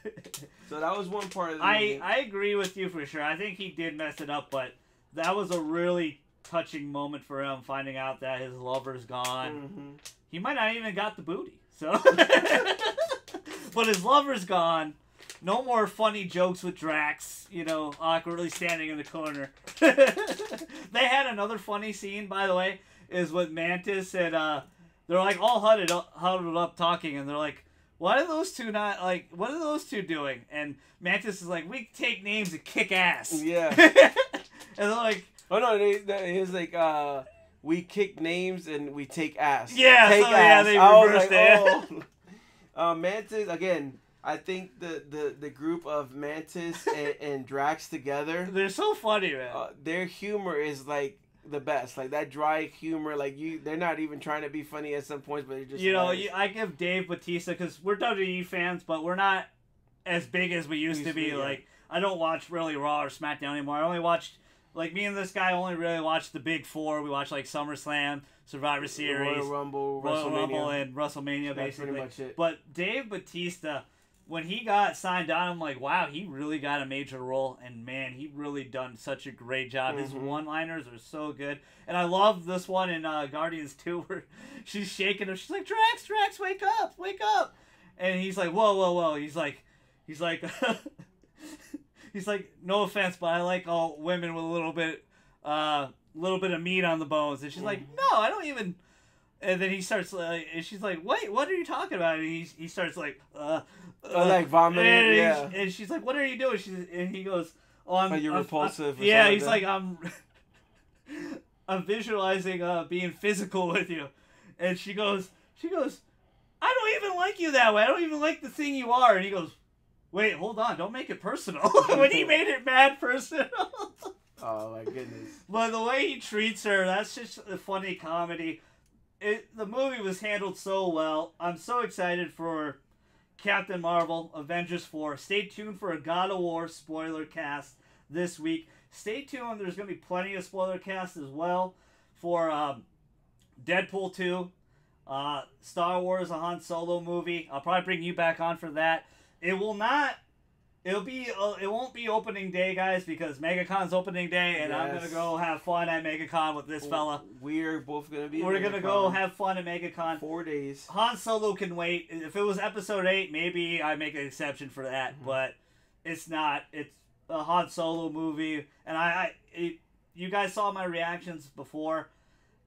So that was one part of the movie. I agree with you for sure. I think he did mess it up, but that was a really touching moment for him, finding out that his lover's gone. He might not even got the booty. So, but his lover's gone. No more funny jokes with Drax, awkwardly standing in the corner. They had another funny scene, by the way, is with Mantis and they're like all huddled up talking, and they're like, "What are those two not like? What are those two doing?" And Mantis is like, "We take names and kick ass." Yeah. And they're like, "Oh no!" He's like, "We kick names and we take ass." Yeah, take so, ass. yeah, they reversed it. Mantis again. I think the group of Mantis and Drax together, they're so funny, man. Their humor is like the best, like that dry humor. Like they're not even trying to be funny at some points, but they're just I give Dave Bautista, because we're WWE fans, but we're not as big as we used to be. Yeah. Like, I don't watch really Raw or SmackDown anymore. I only watched, like, me and this guy only really watched the big four. We watched like SummerSlam, Survivor Series, Royal Rumble, and WrestleMania. That's basically pretty much it. But Dave Bautista, when he got signed on, I'm like, wow, he really got a major role, and man, he really done such a great job. His one-liners are so good, and I love this one in Guardians 2 where she's shaking him. She's like, Drax, wake up, and he's like, whoa. He's like, he's like, no offense, but I like all women with a little bit of meat on the bones, and she's like, no, I don't even. And then he starts, and she's like, wait, what are you talking about? And he starts like, like vomiting, and she's like, what are you doing? And he goes, oh, you're repulsive. Yeah, he's like, I'm visualizing being physical with you. And she goes, I don't even like you that way. I don't even like the thing you are. And he goes, wait, hold on, don't make it personal. When he made it mad personal. Oh my goodness. But the way he treats her, that's just a funny comedy. The movie was handled so well. I'm so excited for Captain Marvel, Avengers 4. Stay tuned for a God of War spoiler cast this week. Stay tuned. There's going to be plenty of spoiler casts as well for Deadpool 2, Star Wars, a Han Solo movie. I'll probably bring you back on for that. It won't be opening day, guys, because MegaCon's opening day, and I'm gonna go have fun at MegaCon with this fella. We're both gonna be. We're gonna go have fun at MegaCon. 4 days. Han Solo can wait. If it was Episode 8, maybe I make an exception for that, but it's not. It's a Han Solo movie, and you guys saw my reactions before,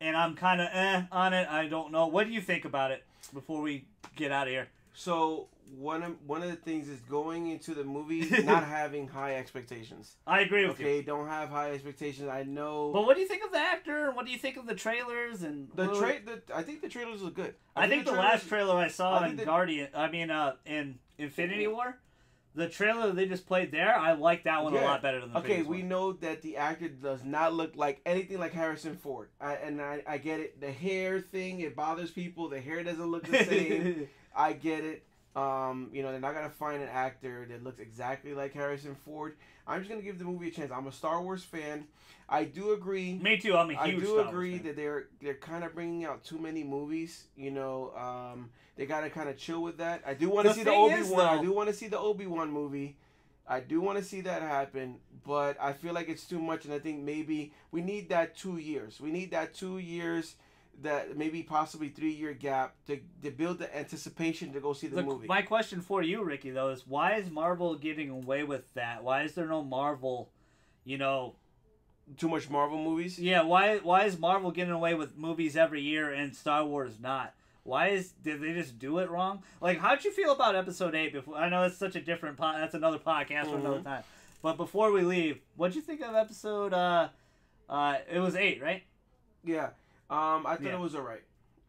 and I'm kind of on it. I don't know. What do you think about it before we get out of here? So one of the things is going into the movie not having high expectations. I agree with you. Okay, don't have high expectations. I know. But what do you think of the actor? What do you think of the trailers? And I think the trailers look good. I think the last trailer I saw in in Infinity War, the trailer they just played there, I like that one a lot better than the Okay, we know that the actor does not look like anything like Harrison Ford. I get it. The hair thing, it bothers people. The hair doesn't look the same. I get it. They're not gonna find an actor that looks exactly like Harrison Ford. I'm just gonna give the movie a chance. I'm a Star Wars fan. I do agree. Me too. I'm a huge Star Wars agree fan. that they're kind of bringing out too many movies. They gotta kind of chill with that. I do want to see the Obi-Wan. I do want to see the Obi-Wan movie. I do want to see that happen, but I feel like it's too much, and I think maybe we need that 2 years. We need that 2 years. That maybe possibly 3-year gap to build the anticipation to go see the movie. My question for you, Ricky, though, is why is Marvel getting away with that? Why is there no Marvel, Too much Marvel movies? Yeah, why is Marvel getting away with movies every year and Star Wars not? Did they just do it wrong? Like, how'd you feel about Episode 8 before? I know it's such a different that's another podcast for another time. But before we leave, what'd you think of Episode, it was 8, right? Yeah. I thought it was alright.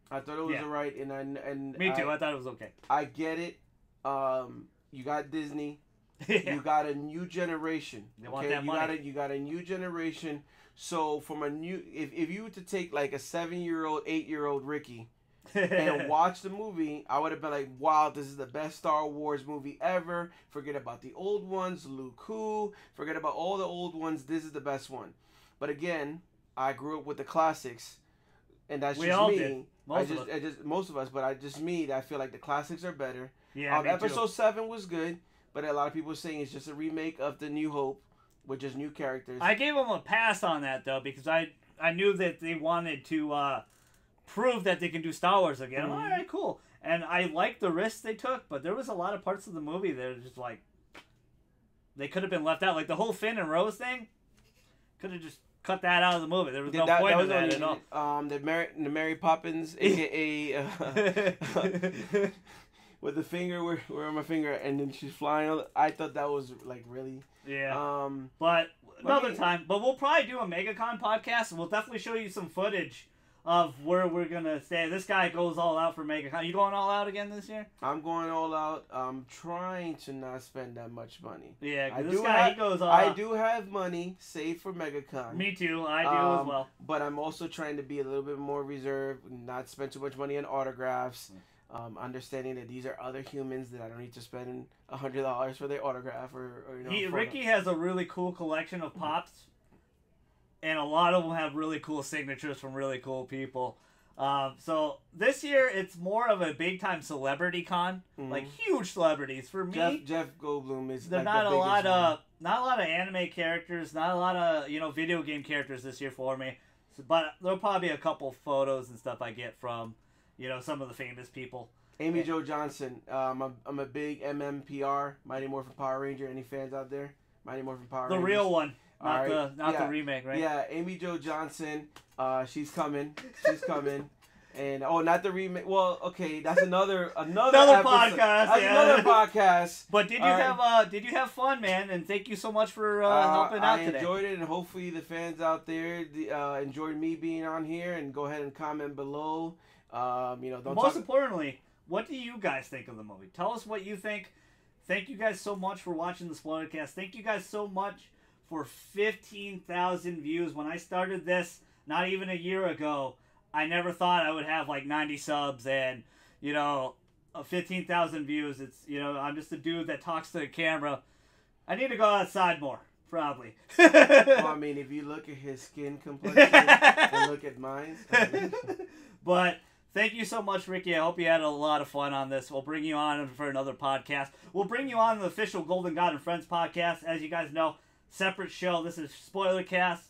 I thought it was alright, and me too. I thought it was okay. I get it. You got Disney. You got a new generation. They want that money. You got a new generation. So from if you were to take like a 7-year-old, 8-year-old Ricky and watch the movie, I would have been like, wow, this is the best Star Wars movie ever. Forget about the old ones, Luke Who. Forget about all the old ones. This is the best one. But again, I grew up with the classics. And that's just me. Most of us, but I feel like the classics are better. Yeah, Episode 7 was good, but a lot of people are saying it's just a remake of The New Hope with just new characters. I gave them a pass on that though because I knew that they wanted to prove that they can do Star Wars again. I'm all right, cool. And I liked the risks they took, but there was a lot of parts of the movie that are just like they could have been left out. Like the whole Finn and Rose thing could have just cut that out of the movie. There was no point in that at all. The Mary Poppins, aka with the finger where on my finger, and then she's flying. I thought that was like really. Yeah. But another time. But we'll probably do a MegaCon podcast, and we'll definitely show you some footage of where we're gonna stay. This guy goes all out for MegaCon. You going all out again this year? I'm going all out. I'm trying to not spend that much money. Yeah, this guy, he goes all out. I do have money saved for MegaCon. Me too. I do as well. But I'm also trying to be a little bit more reserved, not spend too much money on autographs. Understanding that these are other humans that I don't need to spend $100 for their autograph or Ricky has a really cool collection of pops, and a lot of them have really cool signatures from really cool people. So this year it's more of a big time celebrity con, like huge celebrities. For me, Jeff Goldblum is. There's not a lot of anime characters, not a lot of video game characters this year for me. So, but there'll probably be a couple photos and stuff I get from. Some of the famous people. Amy Jo Johnson. I'm a big MMPR, Mighty Morphin Power Ranger. Any fans out there? Mighty Morphin Power Rangers. The real one, not the remake, right? Yeah, Amy Jo Johnson. She's coming. She's coming. And not the remake. Well, okay, that's another podcast. That's another podcast. But did you have fun, man? And thank you so much for helping out today. I enjoyed it, and hopefully the fans out there enjoyed me being on here. And go ahead and comment below. Most importantly, what do you guys think of the movie? Tell us what you think. Thank you guys so much for watching the Spoilercast. Thank you guys so much for 15,000 views. When I started this, not even a year ago, I never thought I would have like 90 subs and 15,000 views. It's I'm just a dude that talks to the camera. I need to go outside more. Probably. Well, I mean, if you look at his skin complexion and look at mine. But thank you so much, Ricky. I hope you had a lot of fun on this. We'll bring you on for another podcast. We'll bring you on the official Golden God and Friends podcast. As you guys know, separate show. This is Spoilercast.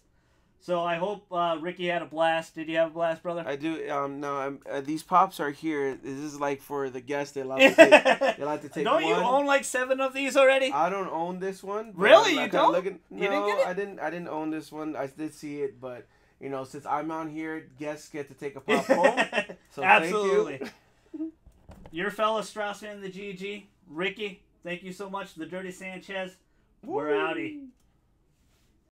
So I hope Ricky had a blast. Did you have a blast, brother? I do. These pops are here. This is like for the guests. They like to take. Don't you own like 7 of these already? I don't own this one. Really, you don't? No, you didn't get it? I didn't own this one. I did see it, but since I'm on here, guests get to take a pop home. So absolutely. Thank you. Your fellow Strauss fan, the GG, Ricky. Thank you so much, the Dirty Sanchez. We're outie.